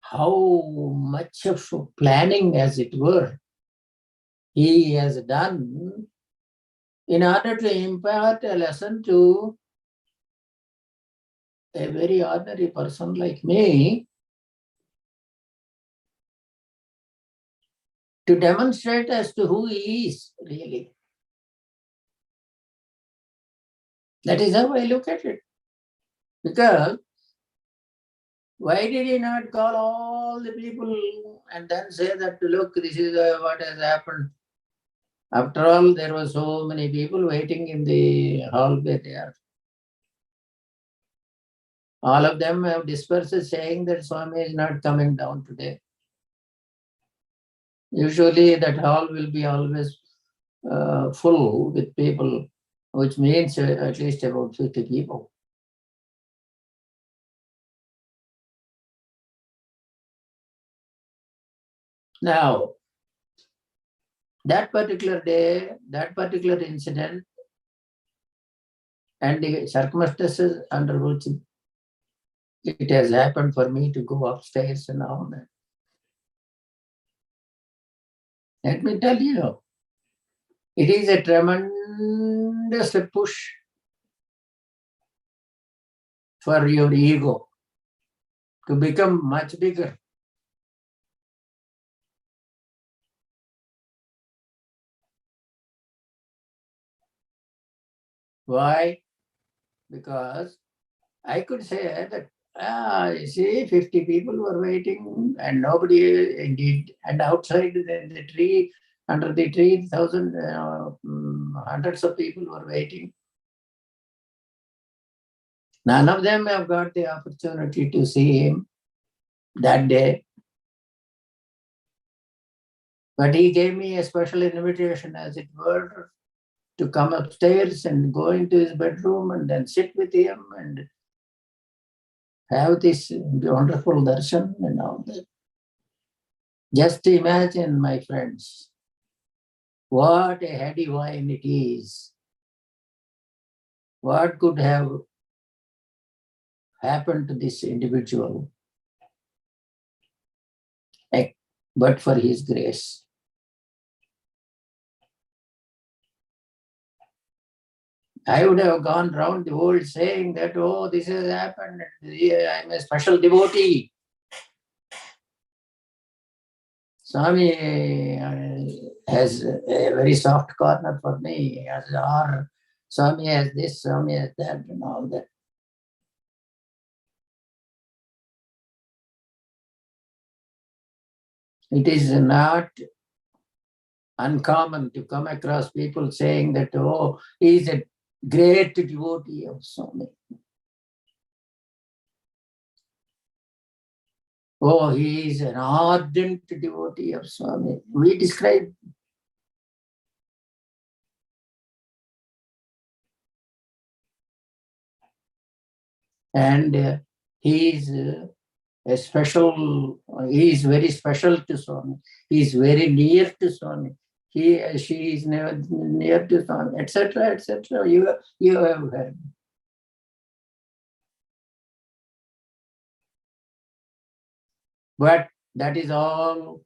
how much of planning, as it were, he has done in order to impart a lesson to a very ordinary person like me, to demonstrate as to who he is really. That is how I look at it. Because why did he not call all the people and then say that, look, this is what has happened? After all, there were so many people waiting in the hallway there. All of them have dispersed saying that Swami is not coming down today. Usually that hall will be always full with people, which means at least about 50 people. Now, that particular day, that particular incident, and the circumstances under which it has happened for me to go upstairs and all that. Let me tell you, it is a tremendous push for your ego. to become much bigger. Why? Because I could say that, you see, 50 people were waiting and nobody indeed, and outside the tree, under the tree, hundreds of people were waiting. None of them have got the opportunity to see him that day. But he gave me a special invitation, as it were, to come upstairs and go into his bedroom and then sit with him and have this wonderful darshan and all that. Just imagine, my friends, what a heady wine it is. What could have happened to this individual but for his grace? I would have gone round the world saying that, oh, this has happened. I'm a special devotee. Swami has a very soft corner for me, or Swami has this, Swami has that, and all that. It is not uncommon to come across people saying that, oh, he is a great devotee of Swami. Oh, he is an ardent devotee of Swami. We describe. And he is a special, he is very special to Swami. He is very near to Swami. She is near to Swami, etc., etc. You have heard. But that is all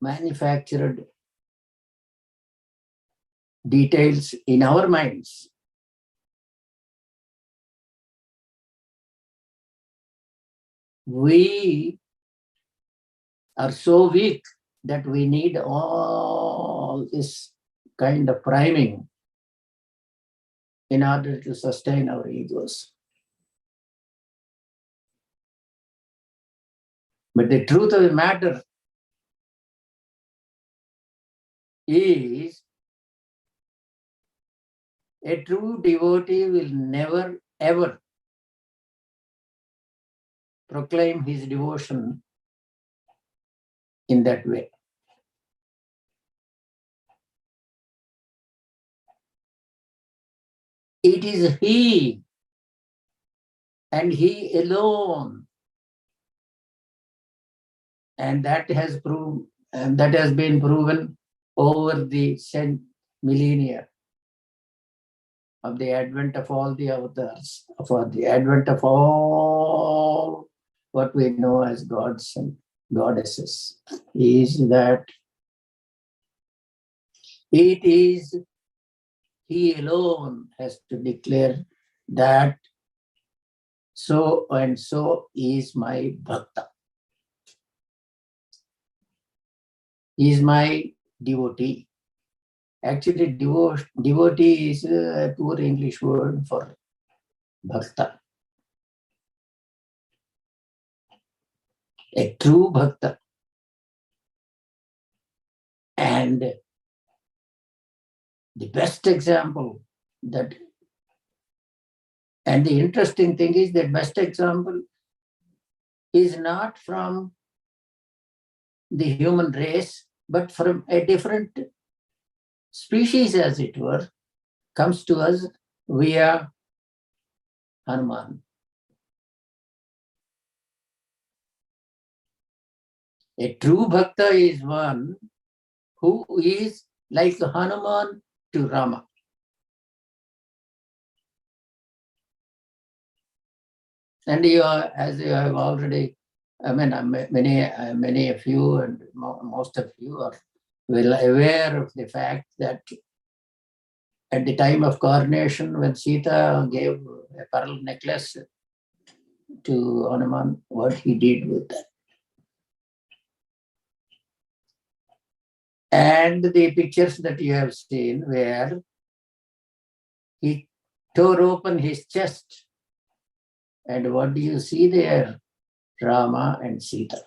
manufactured details in our minds. We are so weak that we need all this kind of priming in order to sustain our egos. But the truth of the matter is, a true devotee will never ever proclaim his devotion in that way. It is he and he alone, and that has been proven over the millennia of the advent of all the avatars, for the advent of all what we know as gods and goddesses, is that it is he alone has to declare that so and so is my bhakta, is my devotee. Actually, devotee is a poor English word for bhakta. A true bhakta. And the best example that, and the interesting thing is that best example is not from the human race, but from a different species, as it were, comes to us via Hanuman. A true bhakta is one who is like Hanuman to Rama. And you are, as you have already, many of you and most of you are well aware of the fact that at the time of coronation, when Sita gave a pearl necklace to Hanuman what he did with that. And the pictures that you have seen where he tore open his chest. And what do you see there? Rama and Sita.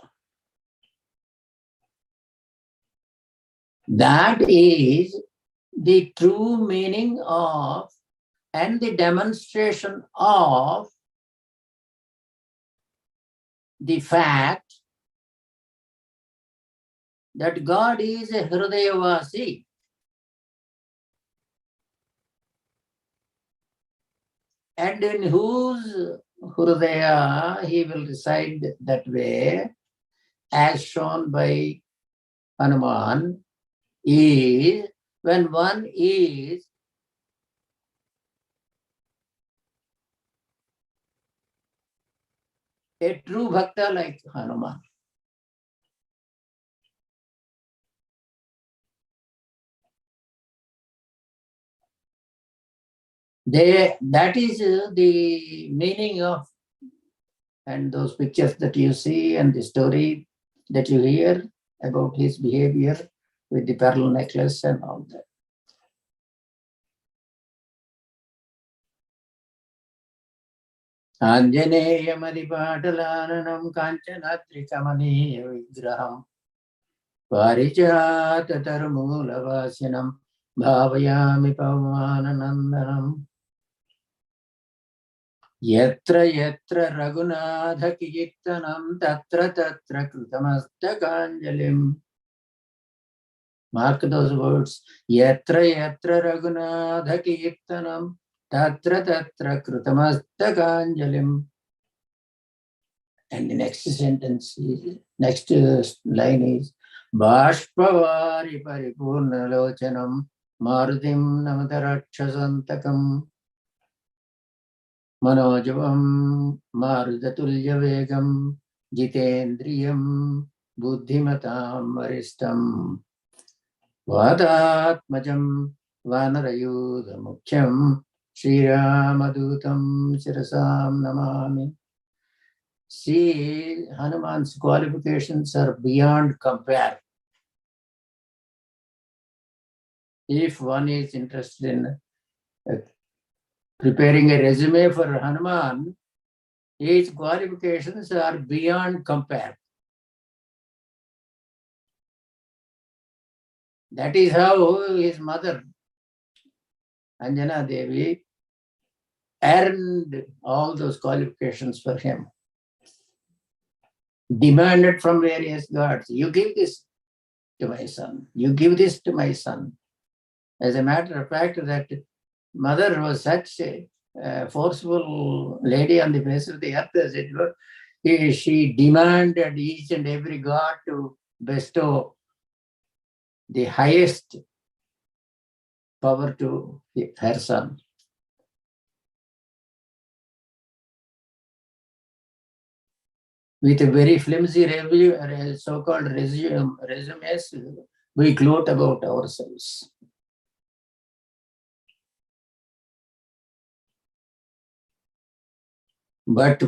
That is the true meaning of and the demonstration of the fact that God is a Hridayavasi. And in whose Hridaya he will reside that way, as shown by Hanuman, is when one is a true bhakta like Hanuman. That is the meaning of, and those pictures that you see and the story that you hear about his behavior with the pearl necklace and all that. Anjaneyamadipaatalananam kancanatrikamanīya vigraham parijātatarmūlavāsinam bhāvayāmi pavamananandanam yatra yatra raghunatha kirtanam tatra tatra krutamastakāñjalim. Mark those words. Yatra yatra raghunatha kirtanam tatra tatra krutamastakāñjalim. And the next sentence is, next line is Bhashpavari paripurna lochanam marutim namatarakshasantakam manojavam marudatullya vegam jitendriyam buddhimatam varistam vadatmajam vanarayudha mukhyam Sriramadutam sirasam namami. See, Hanuman's qualifications are beyond compare. If one is interested in preparing a resume for Hanuman, his qualifications are beyond compare. That is how his mother, Anjana Devi, earned all those qualifications for him. Demanded from various gods, you give this to my son, you give this to my son. As a matter of fact, that mother was such a forceful lady on the face of the earth, as it were. She demanded each and every god to bestow the highest power to her son. With a very flimsy review, so-called resumes, we gloat about ourselves. But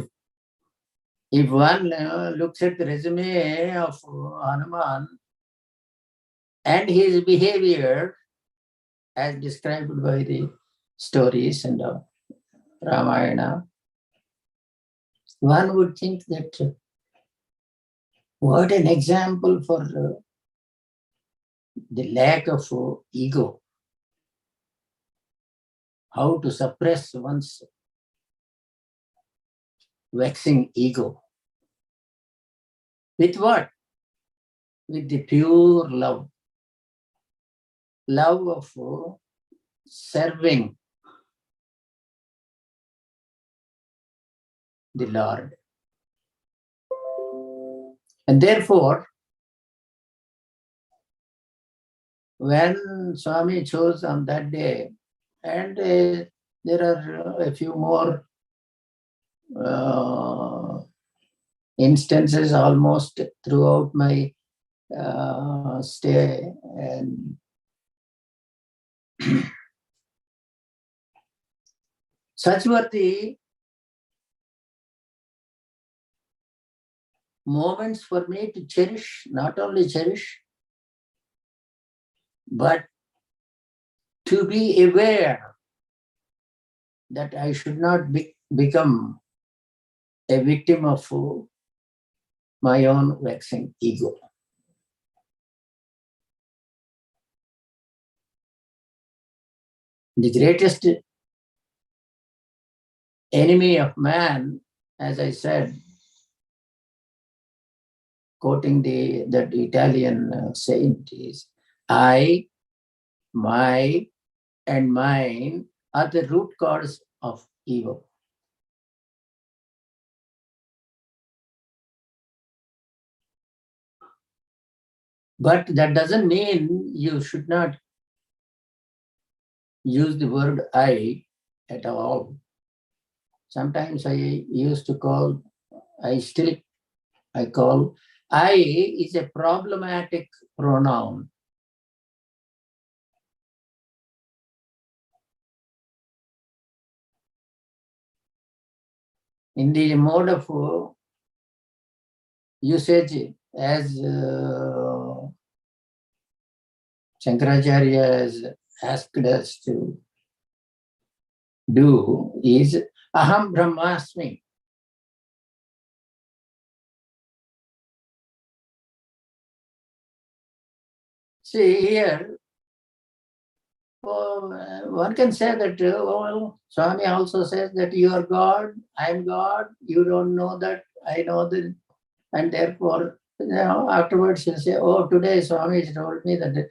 if one looks at the resume of Hanuman and his behavior as described by the stories and Ramayana, one would think that what an example for the lack of ego. How to suppress one's vexing ego. With what? With the pure love. Love of serving the Lord. And therefore, when Swami chose on that day, and there are a few more instances almost throughout my stay, and such were the moments for me to cherish, not only cherish, but to be aware that I should not become a victim of my own vexing ego. The greatest enemy of man, as I said, quoting that Italian saint, is I, my, and mine are the root cause of evil. But that doesn't mean you should not use the word I at all. Sometimes I call I is a problematic pronoun. In the mode of usage, as Shankaracharya has asked us to do, is Aham Brahmasmi. See here, one can say that, well, Swami also says that you are God, I am God, you don't know that, I know that, and therefore, afterwards he'll say, oh, today Swami told me that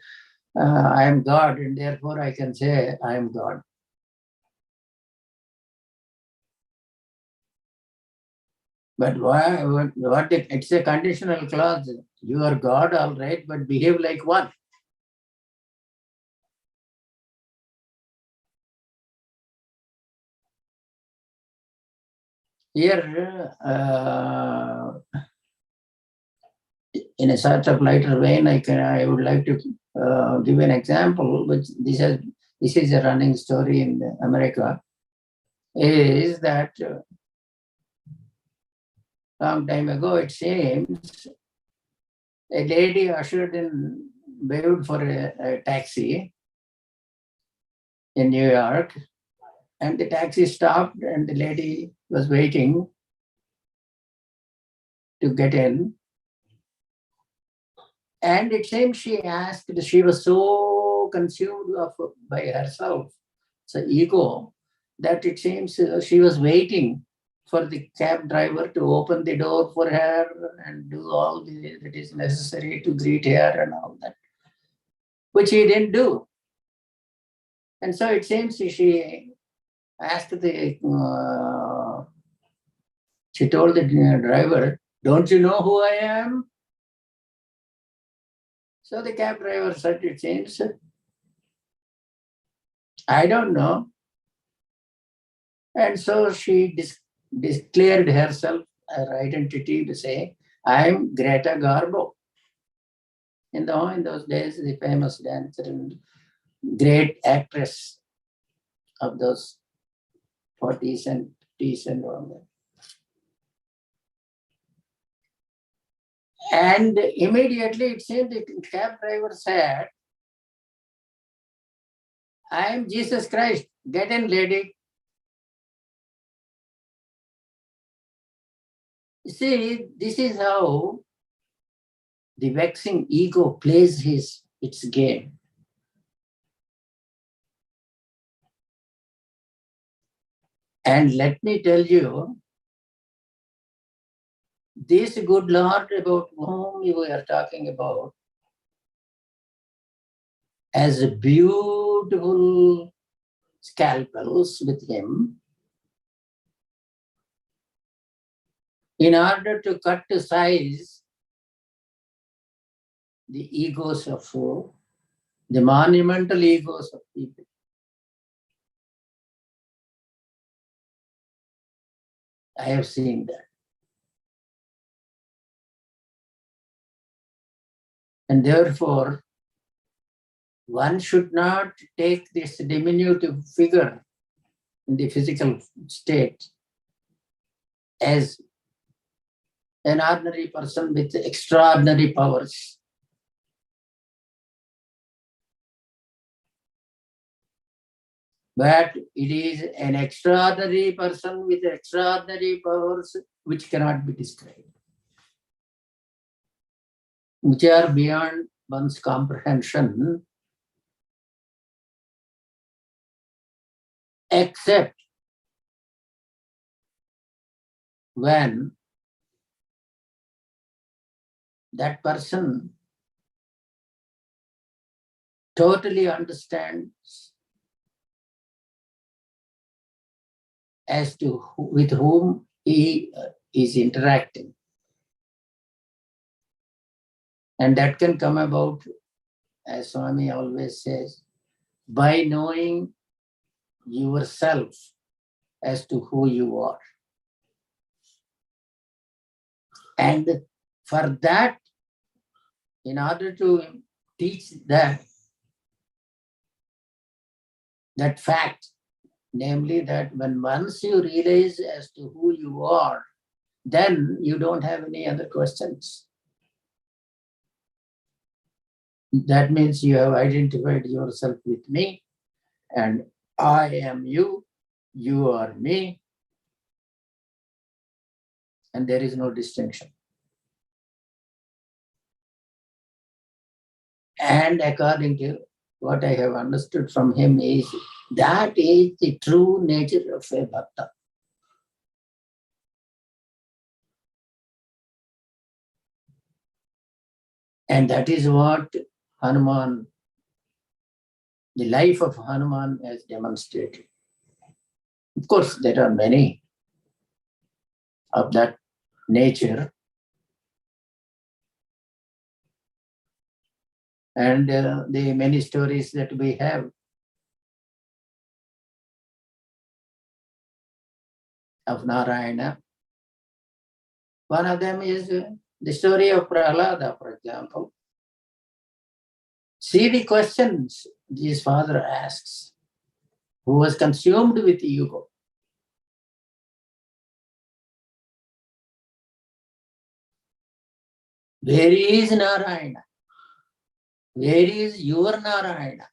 I am God, and therefore I can say I am God. But why? What? It's a conditional clause. You are God, all right, but behave like one. Here, in a sort of lighter vein, I would like to give an example, which this is a running story in America, is that long time ago, it seems, a lady ushered in, waved for a taxi in New York, and the taxi stopped and the lady was waiting to get in. And it seems she was so consumed by herself, so ego, that it seems she was waiting for the cab driver to open the door for her and do all that is necessary to greet her and all that, which he didn't do. And so it seems she she told the driver, don't you know who I am? So the cab driver said, it seems, I don't know. And so she declared herself, her identity, to say, I'm Greta Garbo. In those days, the famous dancer and great actress of those 40s and 50s and all that. And immediately it seemed the cab driver said, I am Jesus Christ. Get in, lady. You see, this is how the vexing ego plays its game. And let me tell you, this good Lord about whom you are talking about has beautiful scalpels with him in order to cut to size the egos of the monumental egos of people. I have seen that. And therefore, one should not take this diminutive figure in the physical state as an ordinary person with extraordinary powers. But it is an extraordinary person with extraordinary powers which cannot be described, which are beyond one's comprehension, except when that person totally understands as to with whom he is interacting. And that can come about, as Swami always says, by knowing yourself as to who you are. And for that, in order to teach that fact, namely that when once you realize as to who you are, then you don't have any other questions. That means you have identified yourself with me, and I am you, you are me, and there is no distinction. And according to what I have understood from him is that is the true nature of a bhakta. And that is what Hanuman, the life of Hanuman has demonstrated. Of course, there are many of that nature. And the many stories that we have of Narayana. One of them is the story of Prahlada, for example. See the questions his father asks, who was consumed with ego. Where is Narayana? Where is your Narayana?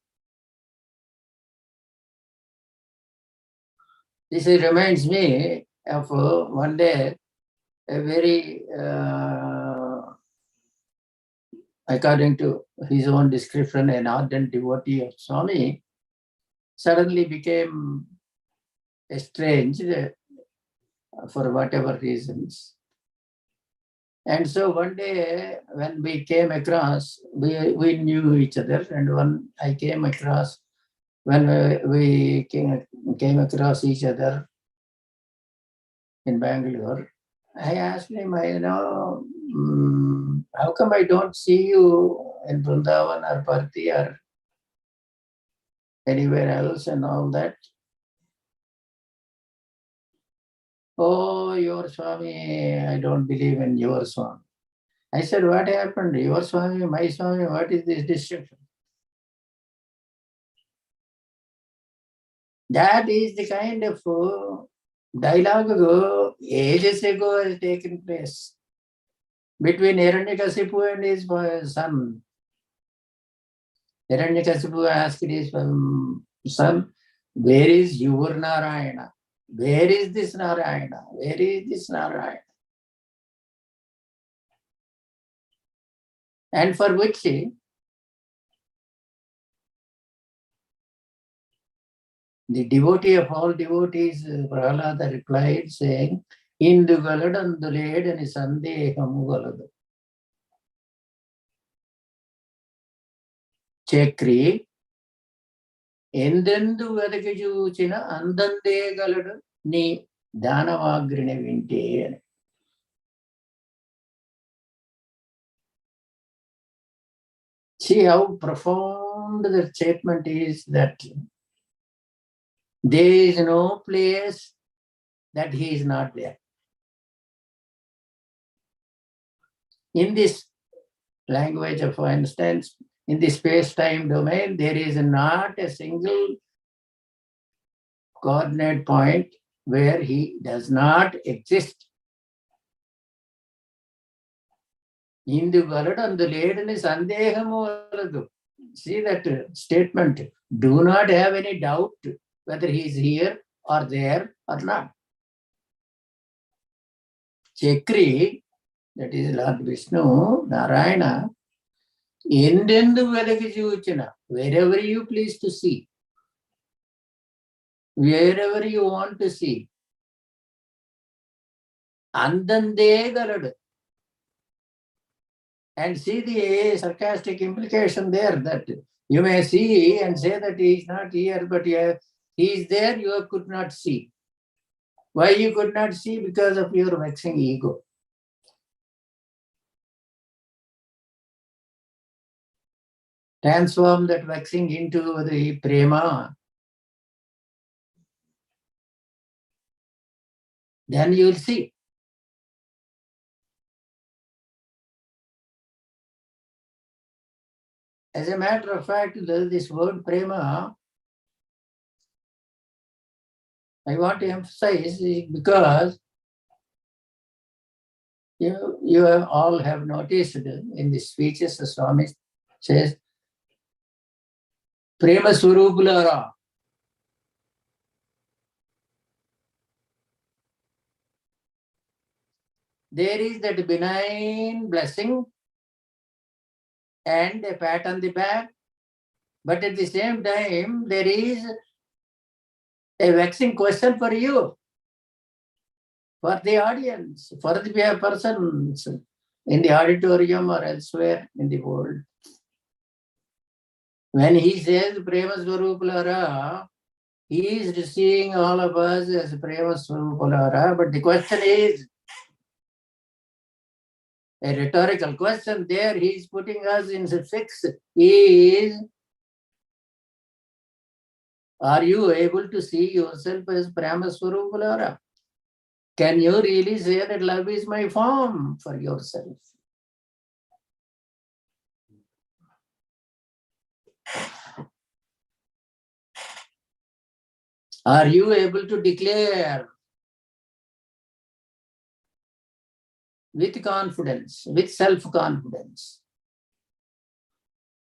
This reminds me of one day, a very, according to his own description, an ardent devotee of Swami, suddenly became estranged for whatever reasons. And so one day when we came across, we knew each other, and when I came across, when we came across each other in Bangalore, I asked him, how come I don't see you in Vrindavan or Parthi or anywhere else and all that? Oh, your Swami, I don't believe in your Swami. I said, what happened? Your Swami, my Swami, what is this distinction? That is the kind of dialogue ages ago has taken place between Hiranyakasipu and his son. Hiranyakasipu asked his son, where is your Narayana? Where is this Narayana? Where is this Narayana? And for which the devotee of all devotees, Prahlada replied saying, Indu galadandu ledani sandehamu galadu. Chekri, endendu vedaki chuchina andande galadu ni danavagrine vinte. See how profound the statement is, that there is no place that he is not there. In this language of, for instance, in the space-time domain, there is not a single coordinate point where he does not exist. Indu Galadanda Ledani Sandehamu. See that statement. Do not have any doubt whether he is here or there or not. Chakri, that is Lord Vishnu, Narayana, endendu velagi chuchina, wherever you please to see, wherever you want to see, andande galadu. And see the sarcastic implication there, that you may see and say that he is not here, but he is there, you could not see. Why you could not see? Because of your vexing ego. Transform that vexing into the prema. Then you will see. As a matter of fact, this word prema, I want to emphasize because you all have noticed in the speeches, the Swami says, prema swarupulara. There is that benign blessing and a pat on the back, but at the same time, there is a vexing question for you, for the audience, for the persons in the auditorium or elsewhere in the world. When he says Prema Swarupulara, he is seeing all of us as Prema Swarupulara, but the question is a rhetorical question there. He is putting us in the fix. Are you able to see yourself as Prema Swarupulara? Can you really say that love is my form for yourself? Are you able to declare with confidence, with self-confidence?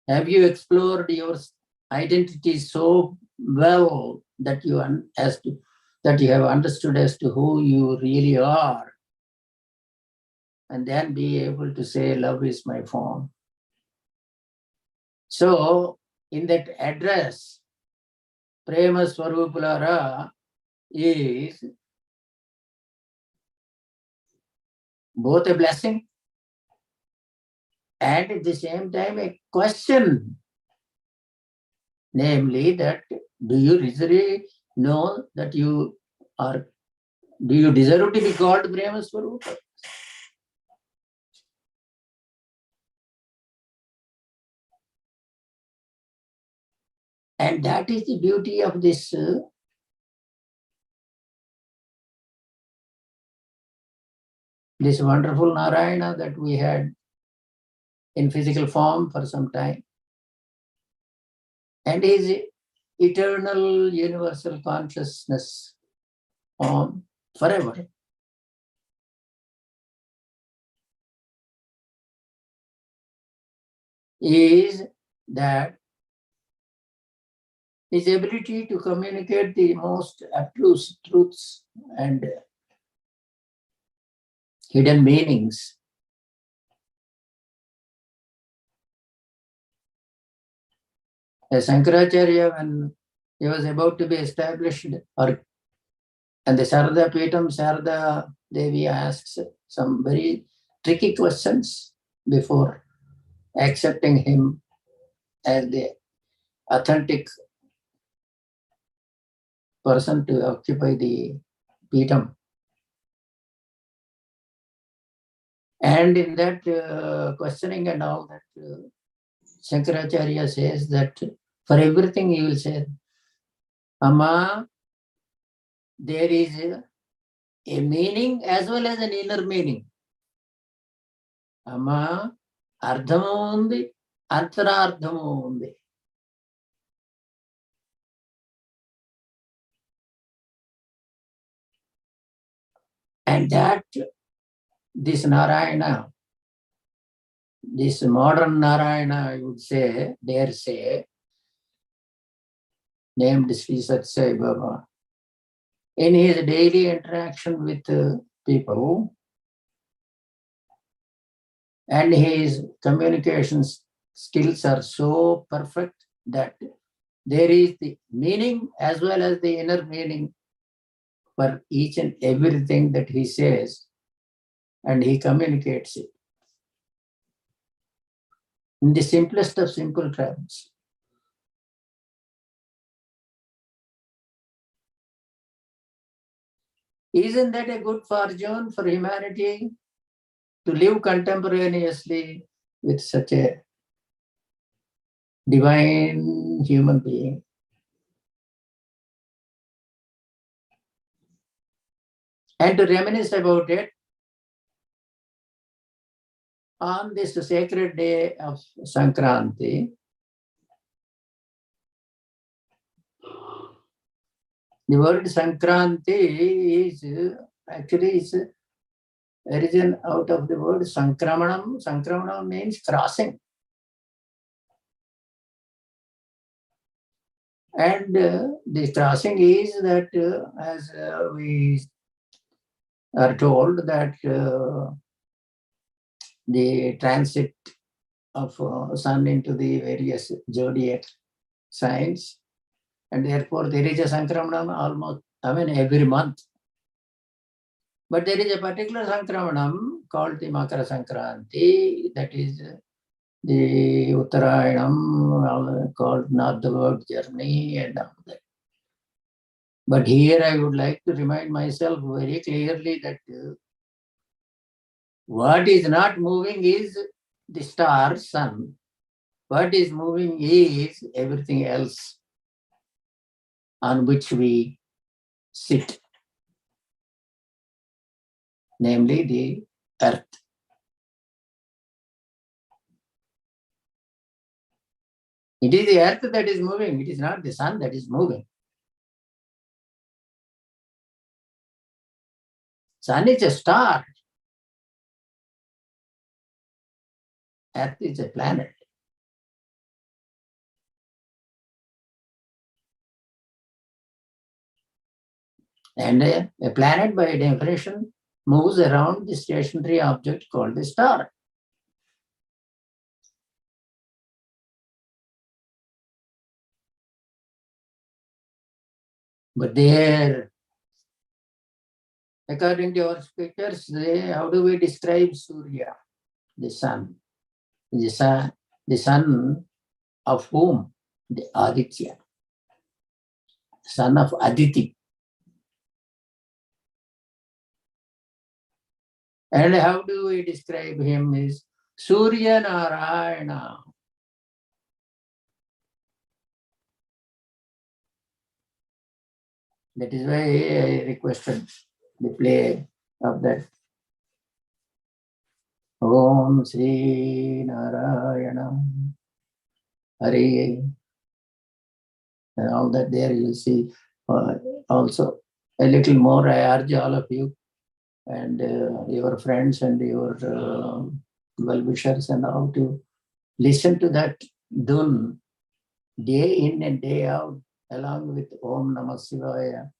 Have you explored your identity so well that you have understood as to who you really are, and then be able to say, love is my form? So, in that address, Prema Swarupulara is both a blessing and at the same time a question. Namely, that do you really know that you are, do you deserve to be called Prema Swarupa? And that is the beauty of this wonderful Narayana that we had in physical form for some time, and his eternal universal consciousness form forever. Is that his ability to communicate the most abstruse truths and hidden meanings. As Shankaracharya, when he was about to be established, and the Sarada Peetam, Sarada Devi asks some very tricky questions before accepting him as the authentic person to occupy the Peetam. And in that questioning and all that, Shankaracharya says that for everything he will say, Amma, there is a meaning as well as an inner meaning. Amma, ardhamu undi, antarardhamu undi. And that this Narayana this modern Narayana, I would say, dare say, named Sri Sathya Sai Baba, in his daily interaction with people and his communication skills are so perfect that there is the meaning as well as the inner meaning for each and everything that he says, and he communicates it in the simplest of simple terms. Isn't that a good fortune for humanity to live contemporaneously with such a divine human being? And to reminisce about it on this sacred day of Sankranti, the word Sankranti is actually origin out of the word Sankramanam. Sankramanam means crossing. And the crossing is that, as we are told, that the transit of sun into the various zodiac signs, and therefore there is a Sankramanam almost, every month. But there is a particular Sankramanam called the Makara Sankranti, that is the Uttarayanam, called northward journey and all that. But here I would like to remind myself very clearly that what is not moving is the star, sun. What is moving is everything else on which we sit, namely the earth. It is the earth that is moving, it is not the sun that is moving. Sun is a star. Earth is a planet. And a planet, by definition, moves around the stationary object called the star. But there, according to our scriptures, how do we describe Surya, the sun? The son of whom? The Aditya, son of Aditi. And how do we describe him? Is Surya Narayana. That is why I requested the play of that. Om Sri Narayana Hari. And all that there you see. Also, a little more I urge all of you and your friends and your well-wishers and all to listen to that dhun day in and day out along with Om Namah Shivaya,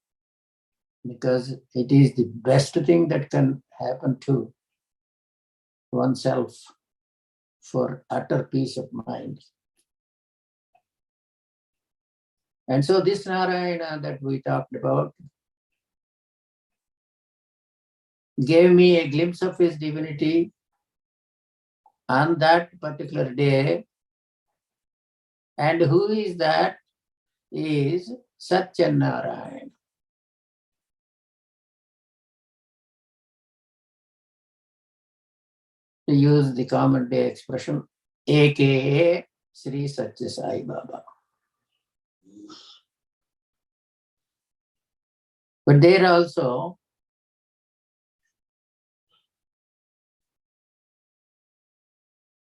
because it is the best thing that can happen to oneself for utter peace of mind. And so this Narayana that we talked about gave me a glimpse of his divinity on that particular day. And who is that? Is Satyanarayana. To use the common day expression, aka Sri Sathya Sai Baba. But there also,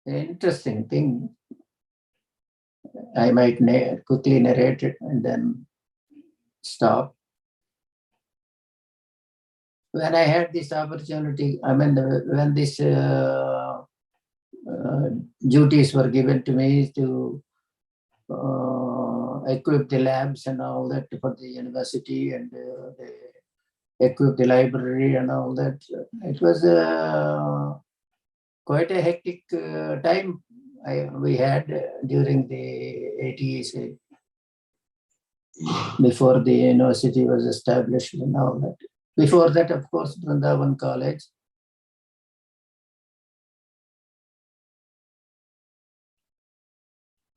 an interesting thing, I might quickly narrate it and then stop. When I had this opportunity, when this duties were given to me to equip the labs and all that for the university, and equip the library and all that. It was quite a hectic time we had during the 80s, before the university was established and all that. Before that, of course, Vrindavan College.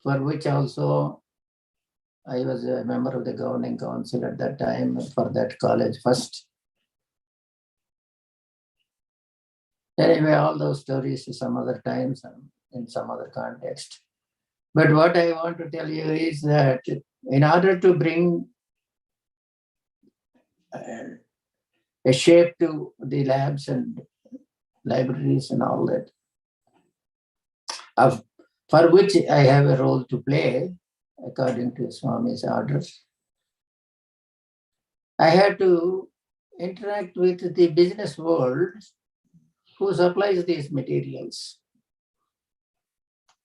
For which also I was a member of the governing council at that time for that college first. Anyway, all those stories some other times and in some other context. But what I want to tell you is that in order to bring a shape to the labs and libraries and all that, for which I have a role to play according to Swami's orders, I had to interact with the business world who supplies these materials.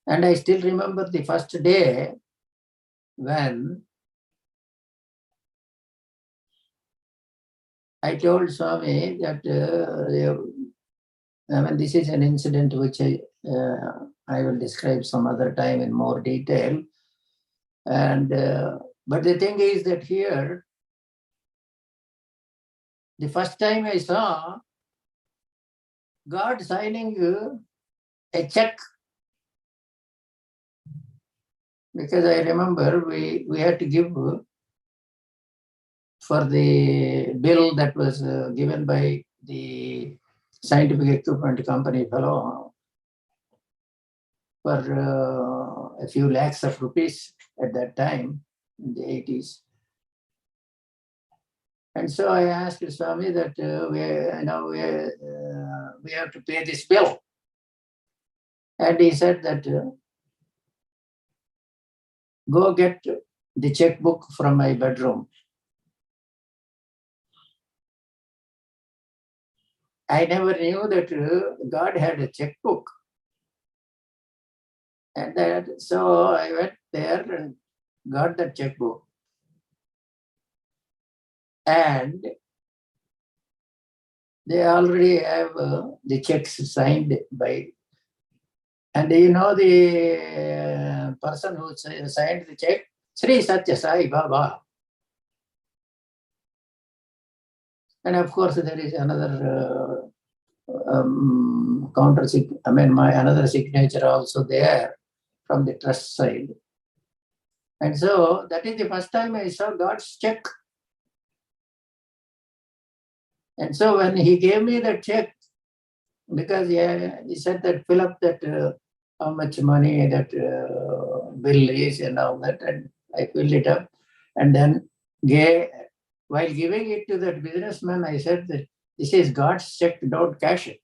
And I still remember the first day when I told Swami that this is an incident which I will describe some other time in more detail. And but the thing is that here, the first time I saw God signing a check, because I remember we had to give for the bill that was given by the scientific equipment company fellow for a few lakhs of rupees at that time in the 80s. And so I asked Swami that we have to pay this bill. And he said that go get the checkbook from my bedroom. I never knew that God had a checkbook. And so I went there and got the checkbook. And they already have the checks signed by, and the person who signed the check, Sri Satya Sai Baba. And of course, there is another another signature also there from the trust side. And so that is the first time I saw God's check. And so when he gave me the check, because he said that fill up that how much money that bill is and all that, and I filled it up. And then while giving it to that businessman, I said that this is God's check, don't cash it.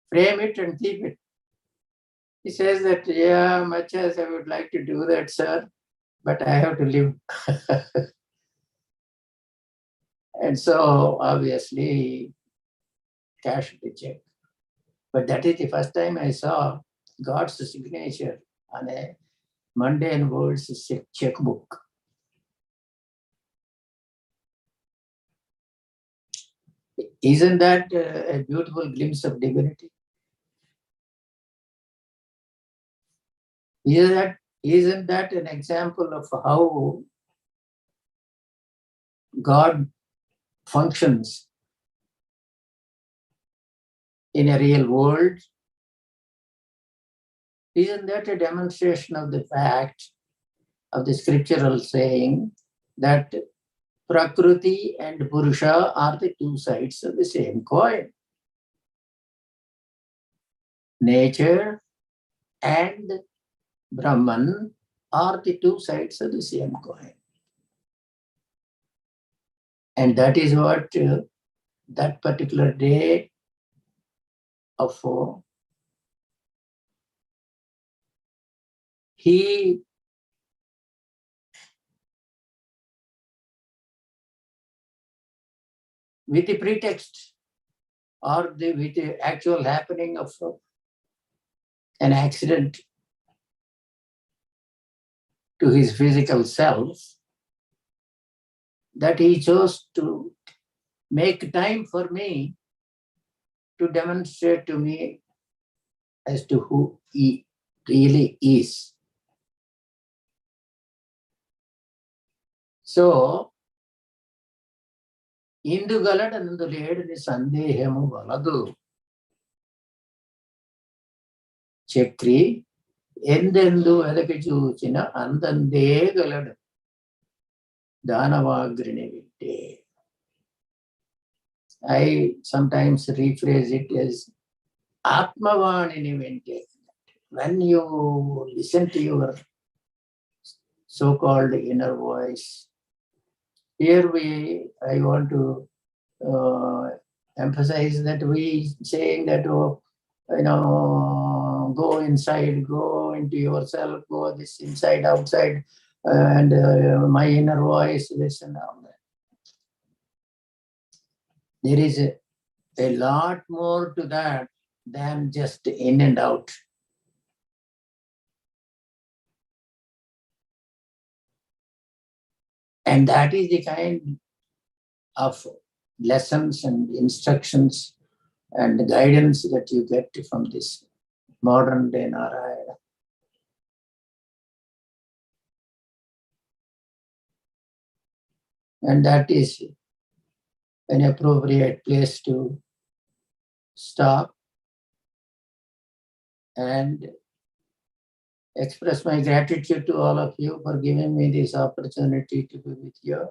Frame it and keep it. He says that, yeah, much as I would like to do that, sir, but I have to live. And so obviously cashed the check. But that is the first time I saw God's signature on a mundane world's checkbook. Isn't that a beautiful glimpse of divinity? Isn't that an example of how God functions in a real world? Isn't that a demonstration of the fact of the scriptural saying that Prakriti and Purusha are the two sides of the same coin? Nature and Brahman are the two sides of the same coin. And that is what that particular day of he with the pretext or with the actual happening of an accident to his physical self, that he chose to make time for me to demonstrate to me as to who he really is. So, Indugaladanu ledni sandehemu valadu. Chakri, endendu edaki chuchina andande galadu. Danavagrini vitte. I sometimes rephrase it as Atmavanini Vente. When you listen to your so-called inner voice, here I want to emphasize that we saying that, oh, go inside, go into yourself, go this inside, outside, and my inner voice, this and all that. There is a lot more to that than just in and out. And that is the kind of lessons and instructions and guidance that you get from this modern day Narayana. And that is an appropriate place to stop and express my gratitude to all of you for giving me this opportunity to be with you.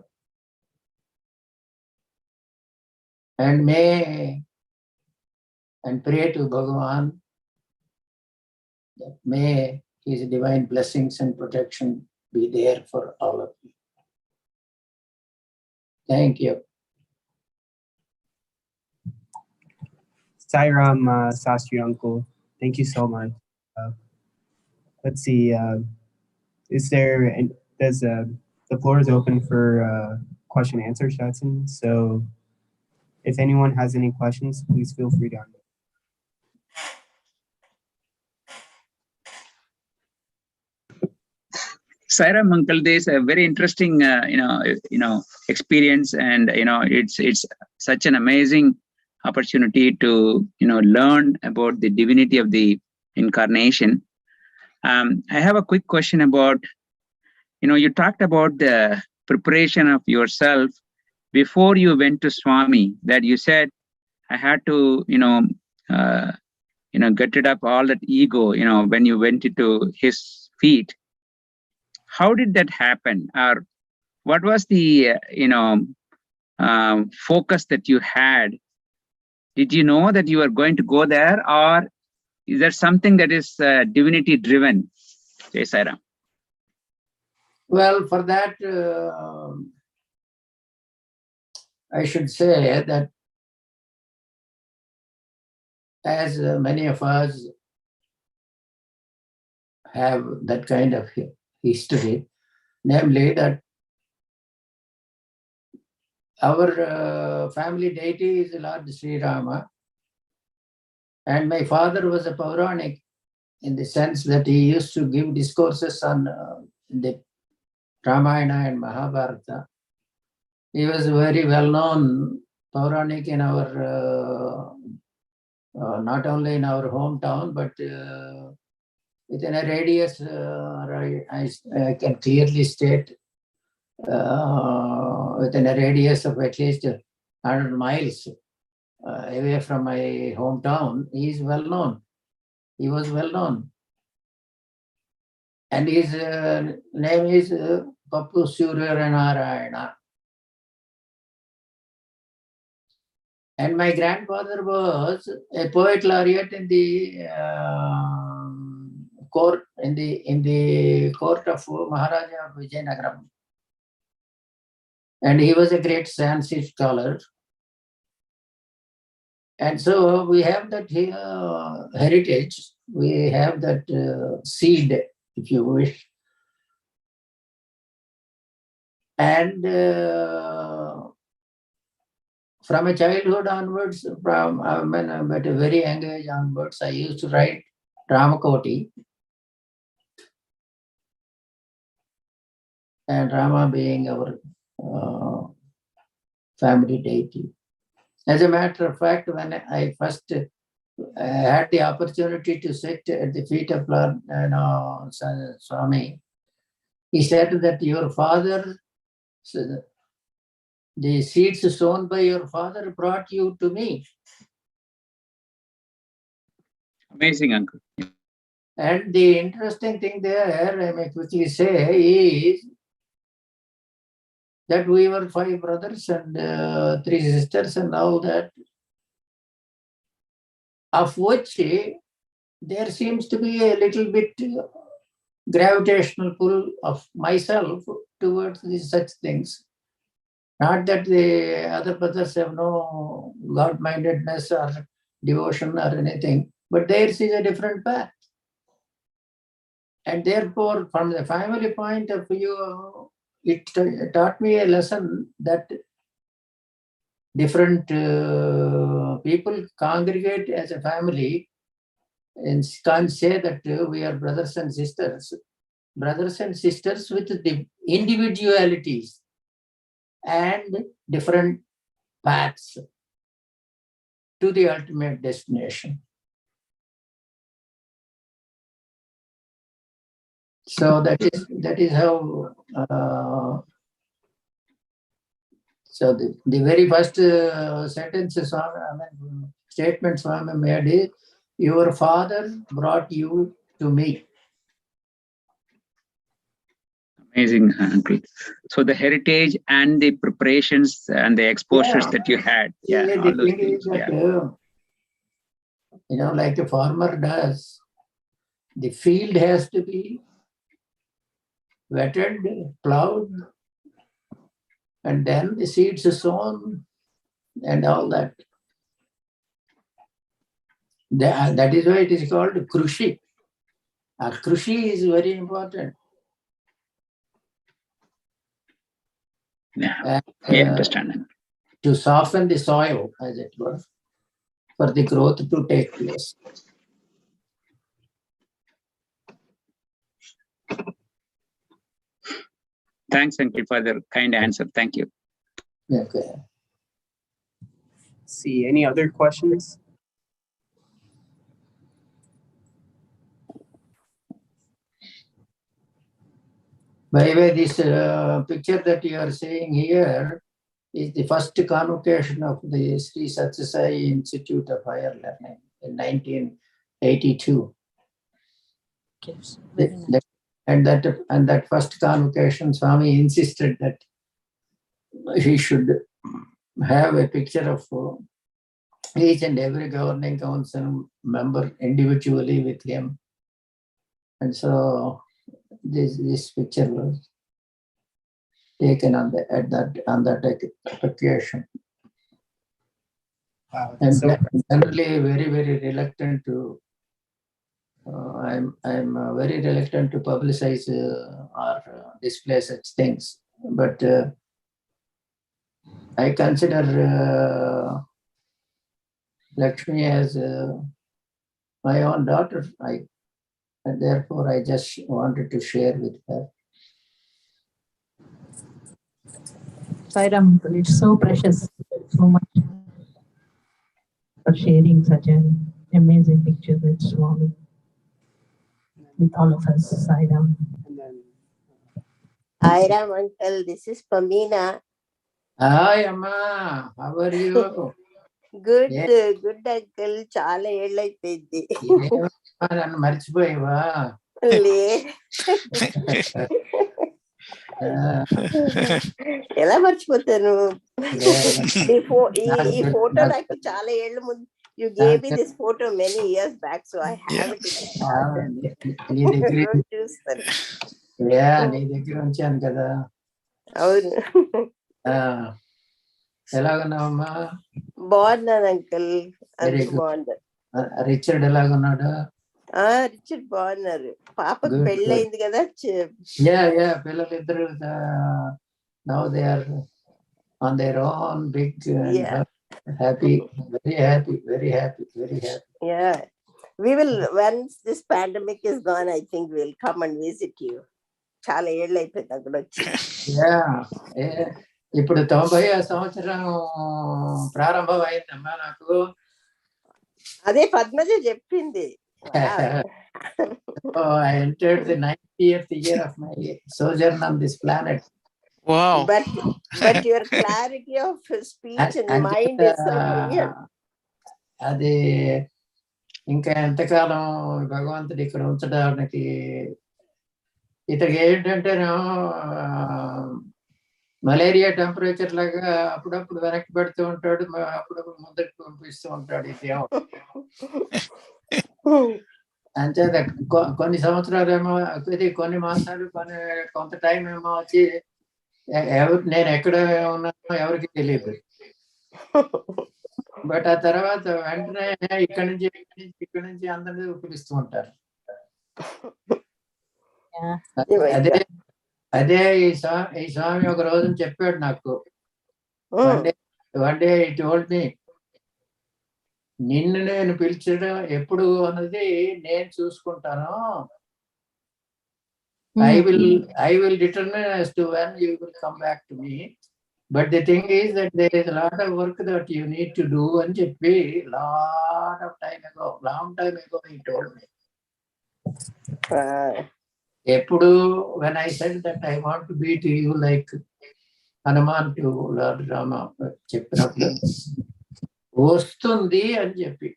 And pray to Bhagavan that may his divine blessings and protection be there for all of you. Thank you. Sairam, Sastri Uncle, thank you so much. Let's see, the floor is open for question and answer session. So if anyone has any questions, please feel free to unmute. Sairam Uncle, there's a very interesting, experience, and it's such an amazing opportunity to learn about the divinity of the incarnation. I have a quick question about, you talked about the preparation of yourself before you went to Swami. That you said I had to, get rid of all that ego, when you went into his feet. How did that happen? Or what was the, focus that you had? Did you know that you were going to go there, or is there something that is divinity driven? Jai Sairam. Well, for that, I should say that as many of us have that kind of history, namely that our family deity is Lord Sri Rama, and my father was a Pauranic in the sense that he used to give discourses on the Ramayana and Mahabharata. He was very well-known Pauranic in our, not only in our hometown, but within a radius, I can clearly state, within a radius of at least 100 miles away from my hometown, he is well-known. He was well-known. And his name is Pappu Surya Narayana. And my grandfather was a poet laureate in the court of Maharaja of Vijayanagaram. And he was a great Sanskrit scholar. And so we have that heritage, we have that seed, if you wish. And from a childhood onwards, at a very young age onwards, I used to write Ramakoti, and Rama being our family deity. As a matter of fact, when I first had the opportunity to sit at the feet of Lord Swami, he said that your father, the seeds sown by your father brought you to me. Amazing, uncle. And the interesting thing there, I may quickly say, is that we were 5 brothers and 3 sisters and all that, of which there seems to be a little bit gravitational pull of myself towards such things. Not that the other brothers have no God-mindedness or devotion or anything, but theirs is a different path. And therefore, from the family point of view, it taught me a lesson that different people congregate as a family and can't say that we are brothers and sisters. Brothers and sisters with the individualities and different paths to the ultimate destination. So that is how. So the very first sentence statement Swami made is, your father brought you to me. Amazing, uncle. So the heritage and the preparations and the exposures that you had, all The those thing things. is that, like a farmer does, the field has to be wetted, plowed, and then the seeds are sown and all that. That is why it is called Krushi. Krushi is very important. Yeah, And, I understand. To soften the soil, as it were, for the growth to take place. Thanks, uncle, for the kind answer. Thank you. Okay. See, any other questions? By the way, this picture that you are seeing here is the first convocation of the Sri Satsang Institute of Higher Learning in 1982. Yes, very nice. And that first convocation, Swami insisted that he should have a picture of each and every governing council member individually with him. And so this picture was taken on that occasion. Wow, And so generally very reluctant to. I'm very reluctant to publicize or display such things, but I consider Lakshmi as my own daughter. And therefore I just wanted to share with her. Sairam, it's so precious. So much for sharing such an amazing picture with Swami, with all of us. Sairam. and then Hi Ram uncle, this is Pamina. Hi Amma, how are you? Good, Yeah. good uncle. చాలా ఏళ్ళైపోయింది. నన్ను మర్చిపోయావా? ఎలా మర్చిపోతాను? ఈ photo నాకు చాలా ఏళ్ళ ముందు. You gave me this photo many years back, so I have it in the closet. నీ దగ్గర చూస్తాను. నీ దగ్గర ఉంచాను కదా. అవును. ఎలాగున్నావమ్మా? బాగున్నాను అంకుల్. Very అందరూ good. బాగున్నారు. రిచర్డ్ ఎలాగున్నాడు? రిచర్డ్ బాగున్నారు. పాపకు పెళ్ళయింది కదా. పిల్లలు ఇద్దరు now they are on their own, big and happy, very happy. We will, once this pandemic is gone, I think we'll come and visit you. చాలా ఏళ్ళు అయిపోయింది అక్కడ వచ్చి. ఇప్పుడు 90వ సంవత్సరం ప్రారంభం అయిందమ్మా నాకు. అదే పద్మజ చెప్పింది. I entered the 90th year of my sojourn on this planet. Wow. But your clarity of speech and mind is so brilliant. అది ఇంకా ఎంతకాలం భగవంతుడు ఇక్కడ ఉంచడానికి. ఇతనికి ఏంటంటే మలేరియా టెంపరేచర్ లాగా అప్పుడప్పుడు వెనక్కి పెడుతూ ఉంటాడు, అప్పుడప్పుడు ముందుకు పంపిస్తూ ఉంటాడు. ఇదేమో అంచేత కొన్ని సంవత్సరాలు ఏమో, కొన్ని మాసాలు, కొంత టైం ఏమో వచ్చి నేను ఎక్కడ ఉన్నానో ఎవరికి తెలియదు. బట్ ఆ తర్వాత వెంటనే ఇక్కడి నుంచి అందరూ పిలుస్తూ ఉంటారు. అదే ఈ స్వామి ఒక రోజు చెప్పాడు నాకు. వన్ డే ఈ టోల్డ్ మీ, నిన్ను నేను పిలిచడం ఎప్పుడు అన్నది నేను చూసుకుంటాను. I will determine as to when you will come back to me. But the thing is that there is a lot of work that you need to do అని చెప్పి long time ago he told me. ఎప్పుడు when I said that I want to be to you like Hanuman to lord Rama చెప్పినప్పుడు వస్తుంది అని చెప్పి,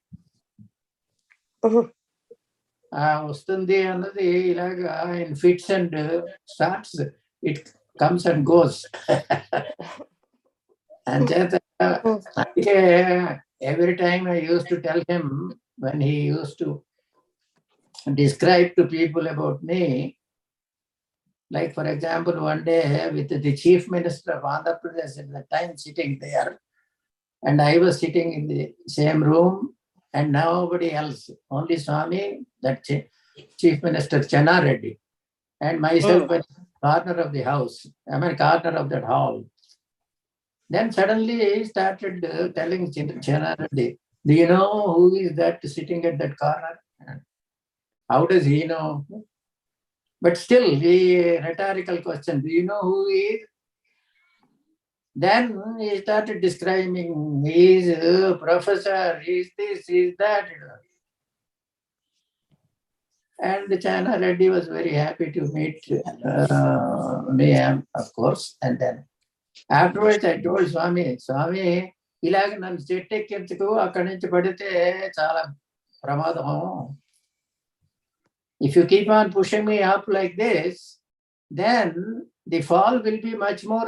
వస్తుంది అన్నది ఇలాగా in fits and starts, it comes and goes. అంచేత అందుకే every time I use to tell him when he used to describe to people about me, like for example one day with the chief minister of Andhra Pradesh at the time sitting there, and I was sitting in the same room and nobody else, only Swami, that chief minister Channa Reddy, and myself at the corner of the house, corner of that hall. Then suddenly he started telling Channa Reddy, do you know who is that sitting at that corner? How does he know? But still, the rhetorical question, do you know who he is? Then he started describing, he is a professor, he is this, he is that. And Channa Reddy was very happy to meet me, of course. And then afterwards I told Swami, ఇలాగ నన్ను చెట్టు ఎక్కించుకు, అక్కడి నుంచి పడితే చాలా ప్రమాదం. If you keep on pushing me up like this, then the fall will be much more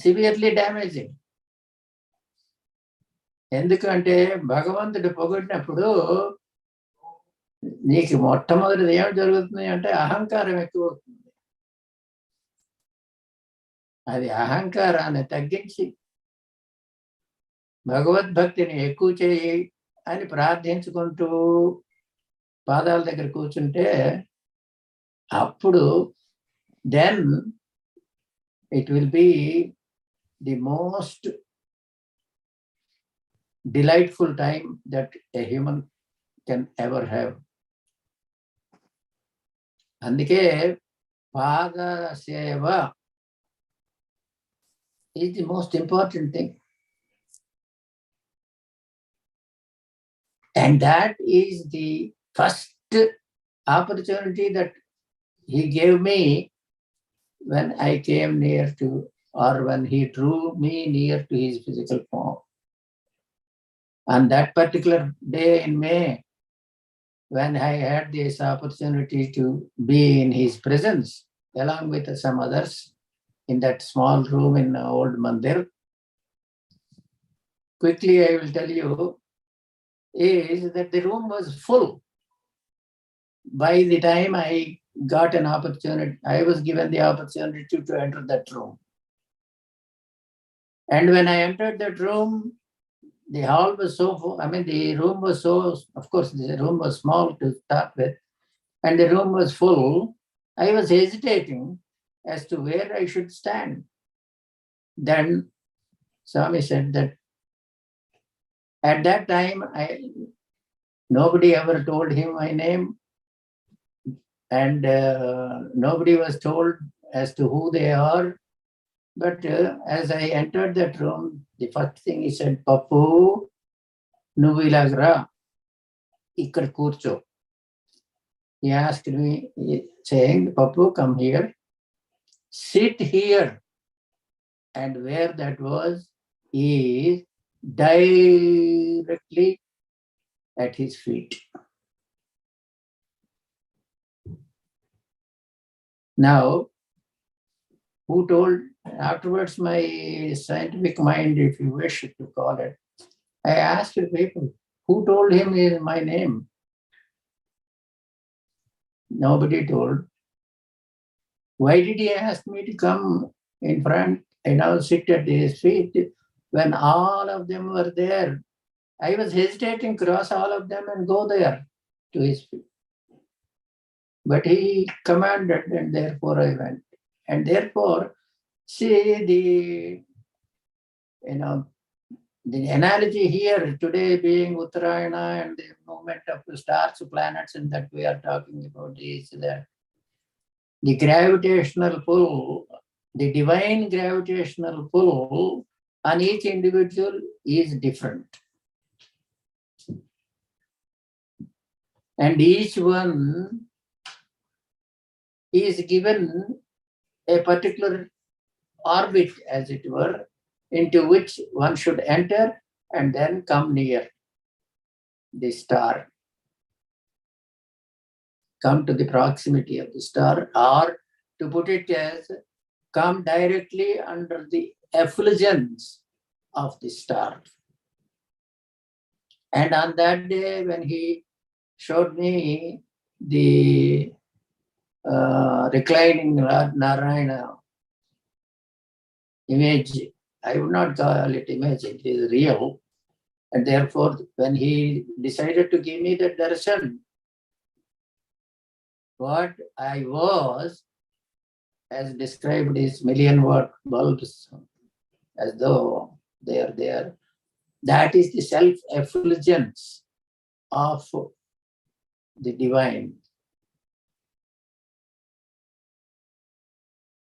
severely damaging. ఎందుకంటే భగవంతుడు పొగిడినప్పుడు నీకు మొట్టమొదటిది ఏం జరుగుతుంది అంటే అహంకారం ఎక్కువ అవుతుంది. అది అహంకారాన్ని తగ్గించి భగవద్భక్తిని ఎక్కువ చేయి అని ప్రార్థించుకుంటూ పాదాల దగ్గర కూర్చుంటే అప్పుడు then it will be the most delightful time that a human can ever have. అందుకే పాద సేవ is the most important thing. And that is the first opportunity that he gave me when I came near to, or when he drew me near to his physical form. On that particular day in May, when I had this opportunity to be in his presence, along with some others in that small room in old Mandir, quickly I will tell you, is that the room was full. By the time I got an opportunity, I was given the opportunity to enter that room. And when I entered that room, the hall was so full. The room was so, of course, the room was small to start with, and the room was full. I was hesitating as to where I should stand. Then Swami said that at that time, Nobody ever told him my name, and nobody was told as to who they are. But as I entered that room, the first thing he said, Papu, nuvilagra, ikkad kurcho. He asked me, saying, Papu, come here, sit here. And where that was is directly at his feet. Now, who told, afterwards my scientific mind, if you wish to call it, I asked people, who told him my name? Nobody told. Why did he ask me to come in front and now sit at his feet when all of them were there? I was hesitating, cross all of them and go there to his feet. But he commanded, and therefore I went. And therefore, see the analogy here today being Uttarayana and the movement of the stars, planets, and that we are talking about is that the gravitational pull, the divine gravitational pull on each individual is different. And each one is given a particular orbit, as it were, into which one should enter and then come near the star. Come to the proximity of the star, or to put it as, come directly under the effulgence of the star. And on that day, when he showed me the reclining Lord Narayana image, I would not call it image, it is real. And therefore, when he decided to give me the darshan, what I was, as described, is 1,000,000-watt bulbs, as though they are there. That is the self-effulgence of the divine.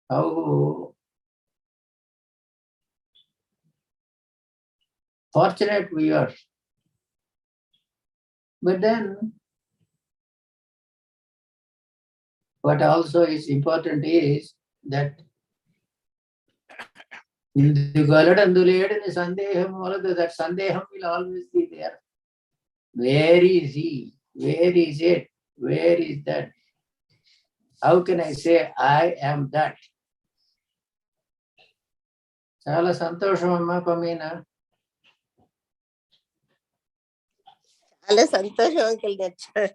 How fortunate we are. But then, what also is important is that that sandeham will always be there. Where is he? Where is it? Where is that? How can I say I am that? Chala santosham amma Pamina. చాలా సంతోషం uncle నచ్చారు.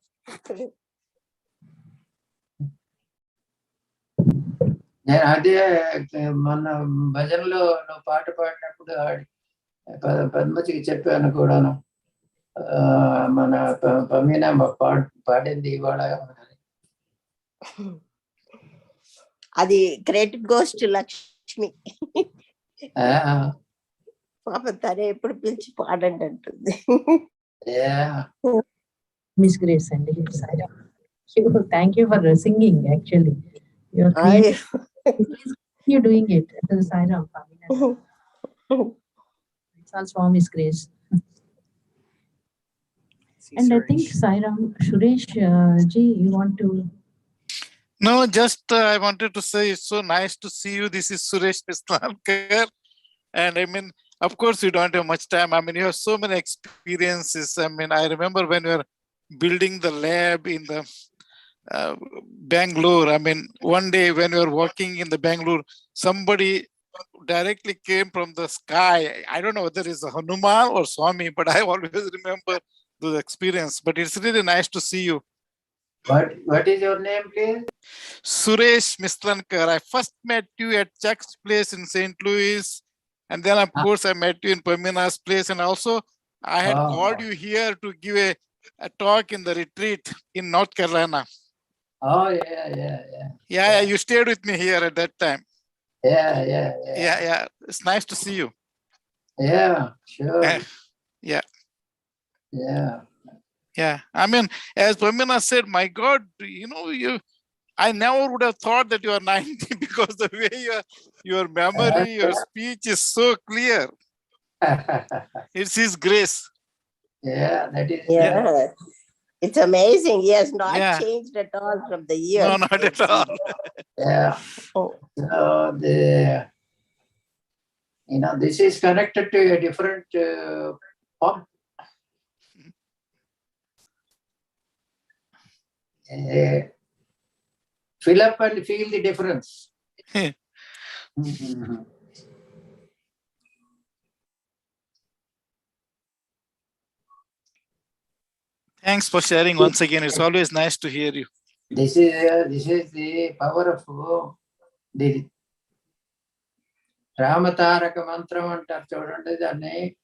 నేను అదే మొన్న భజనలో పాట పాడినప్పుడు పద్మజికి చెప్పాను కూడాను. మన పమీనా పాడింది ఇవాళ. అది క్రెడిట్ గోస్ టు లక్ష్మి. పాప తనే ఎప్పుడు పిలిచి పాడండి అంటుంది. Miss Grace and thank you for singing. Actually, you're please continue doing it. Sairam, it's all Swami's grace. And I think Sairam, Suresh ji, you want to? No, just I wanted to say it's so nice to see you. This is Suresh Pislankar. And I mean, of course, you don't have much time. I mean, you have so many experiences. I mean, I remember when you were building the lab in the Bangalore. I mean, one day when you were working in the Bangalore, somebody directly came from the sky. I don't know whether it's a Hanuman or Swami, but I always remember the experience. But it's really nice to see you. What is your name, please? Suresh Mislankar. I first met you at Chuck's place in St. Louis. And then, of course, I met you in Pamina's place. And also, I had called you here to give a talk in the retreat in North Carolina. Oh, yeah. Yeah, you stayed with me here at that time. Yeah. It's nice to see you. Yeah, sure. Yeah. Yeah. Yeah, I mean, as Pamina said, my God, I never would have thought that you are 90 because the way your memory, your speech is so clear. It's His grace. Yeah, that is. Yeah. It's amazing. He has not Yeah. changed at all from the years. No, not at all. Yeah. Oh. So this is connected to a different pump. Fill up and feel the difference. Thanks for sharing once again. It's always nice to hear you. This is the power of the Ramataraka mantra antar chudandi danni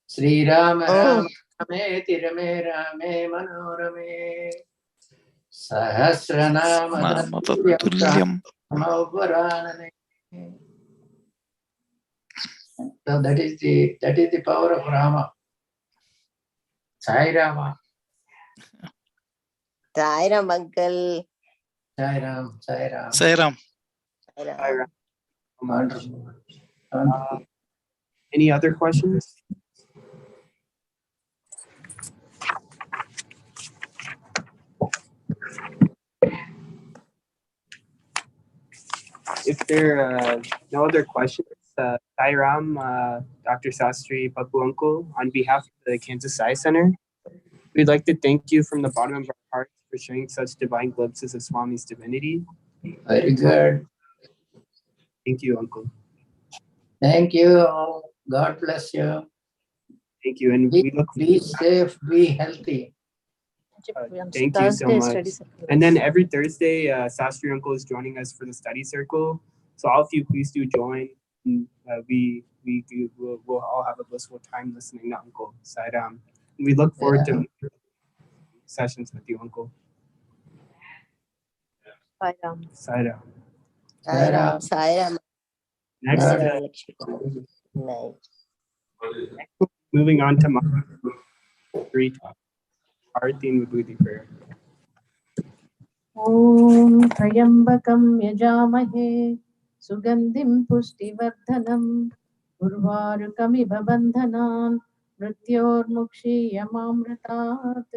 Sri Rama Rama Rame Tirame Rame Manorame Sahasranama Tulyam. So that is the power of Rama. Sai Rama. Sai Ram, uncle. Sai Ram. Sai Ram. Sai Ram. Sai Ram. Wonderful. Any other questions? If there are no other questions, Sai Ram, Dr. Sastry, Papu Uncle, on behalf of the Kansas Science Center, we'd like to thank you from the bottom of our hearts for sharing such divine glimpses of Swami's divinity. Very good. Thank you, Uncle. Thank you. God bless you. Thank you. And we look be safe, be healthy. Thank you so much. And then every Thursday, Sastry Uncle is joining us for the study circle. So all of you, please do join. We'll all have a blissful time listening to Uncle Sai Ram. We look forward to sessions with you, Uncle. Sai Ram. Sai Ram. Sai Ram. Sai Ram. Next, moving on to my 3 talk. Arati and Vibhuti prayer. Om Trayambakam Yajamahe Sugandhim Pushtivardhanam Urvarukamiva Bandhanan Mrityormukshiyamamritat.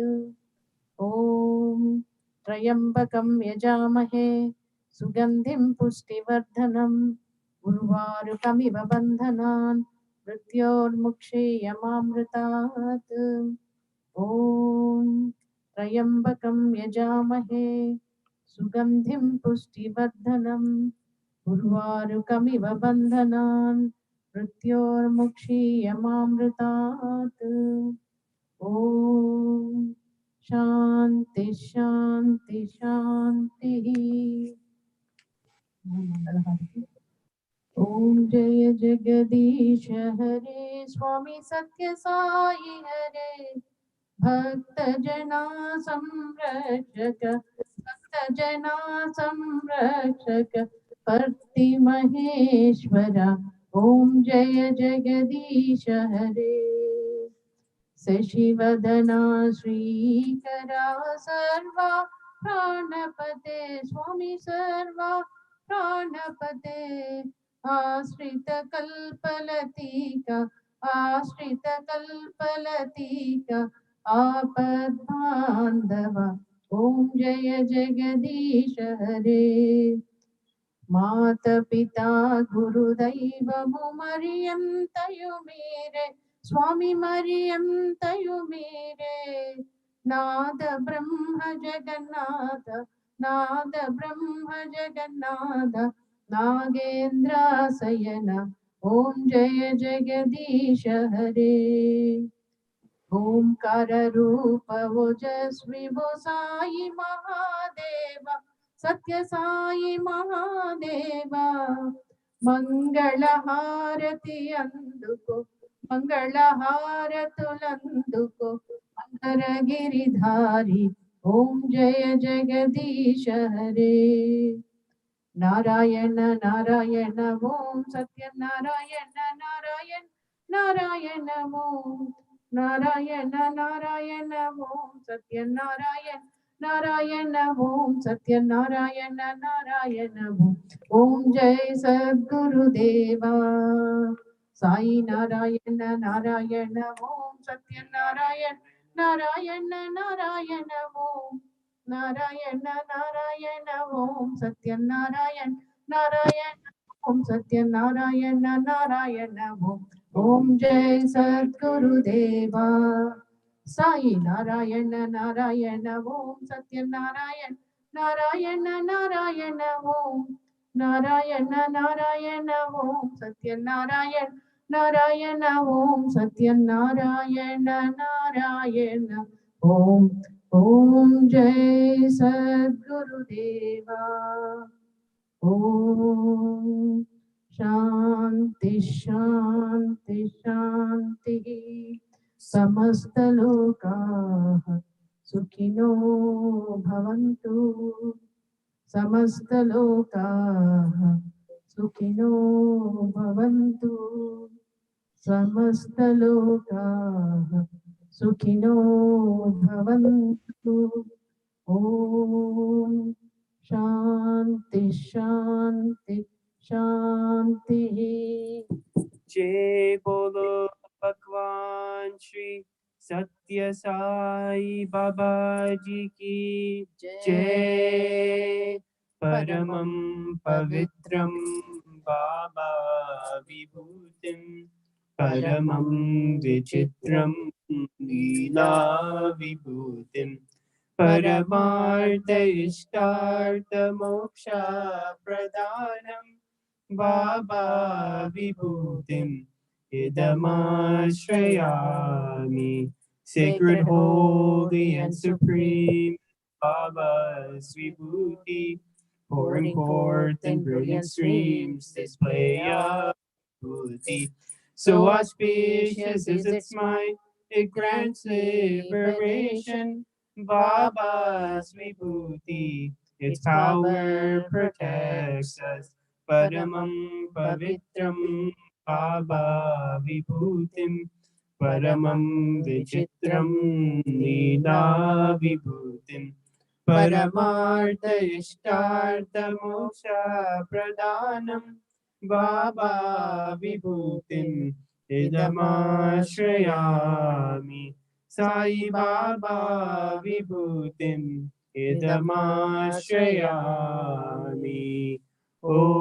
Om Trayambakam Yajamahe Sugandhim Pushtivardhanam Urvarukamiva Bandhanan Mrityormukshiyamamritat. Om Trayambakam Yajamahe Sugandhim Pushtivardhanam Urvarukamiva Bandhanan Mrityormukshiyamamritat. Om Shanti Shanti Shanti. Om Jaya Jagadish Hare Swami Satya Sai Hare Bhakta Jana Samrakshaka Bhakta Jana Samrakshaka Parti Maheshwara. Om Jaya Jagadish Hare Sashivadana Srikara Sarva Pranapate Swami Sarva Pranapate Ashrita Kalpalatika Ashrita Kalpalatika Apadbandava. Om Jaya Jagadish Hare Mata Pita Guru Daiva Mariam Tayumire Swami Mariam Tayumire Nada Brahma Jagannatha Nada Brahma Jagannatha Nagendra Sayana. Om Jaya Jagadish Hare Omkara Rupa Ojasvi Sai Mahadeva Satya Sai Mahadeva Mangala Harati Anduko Mangala Haratulanduko Mandara Giridhari. Om Jaya Jagadish Hare Narayana Narayana Om Satya Narayana Narayana Narayana Om Narayana Narayana Om Satyanarayan Narayana Om Satyanarayana Narayana Om Jai Sadguru Deva Sai Narayana Narayana Om Satyanarayan Narayana Narayana Om Narayana Narayana Om Satyanarayan Narayana Om Satyanarayana Narayana Om Jai Sadguru Deva Sai Narayana Narayana Om Satyanarayan Narayana Narayana Om Narayana Narayana Om Satyanarayan Narayana Om Satyanarayana Narayana Om Om Jai Sadguru Deva Om Shanti Shanti Shanti Samastalokaha Sukhino Bhavantu Samastalokaha Sukhino Bhavantu Samastalokaha Sukhino Bhavantu Om Shanti Shanti Shanti Jai Bolo Bhagwan Shri Satya Sai Baba Ji ki Jai. Paramam Pavitram Baba Vibhutim Paramam Vichitram Leela Vibhutim Paramartha Ishtartha Moksha Pradhanam Baba Vibhutim Idamashrayami. Sacred, holy, and supreme Baba's Vibhuti, pouring forth in brilliant streams, display of Vibhuti. So auspicious is its might, it grants liberation. Baba's Vibhuti, its power protects us. Paramam Pavitram Baba Vibhutim Paramam Vichitram Leela Vibhutim Paramartha Ishtartha Moksha Pradhanam Baba Vibhutim Idamashrayami. Sai Baba Vibhutim Idamashrayami. Om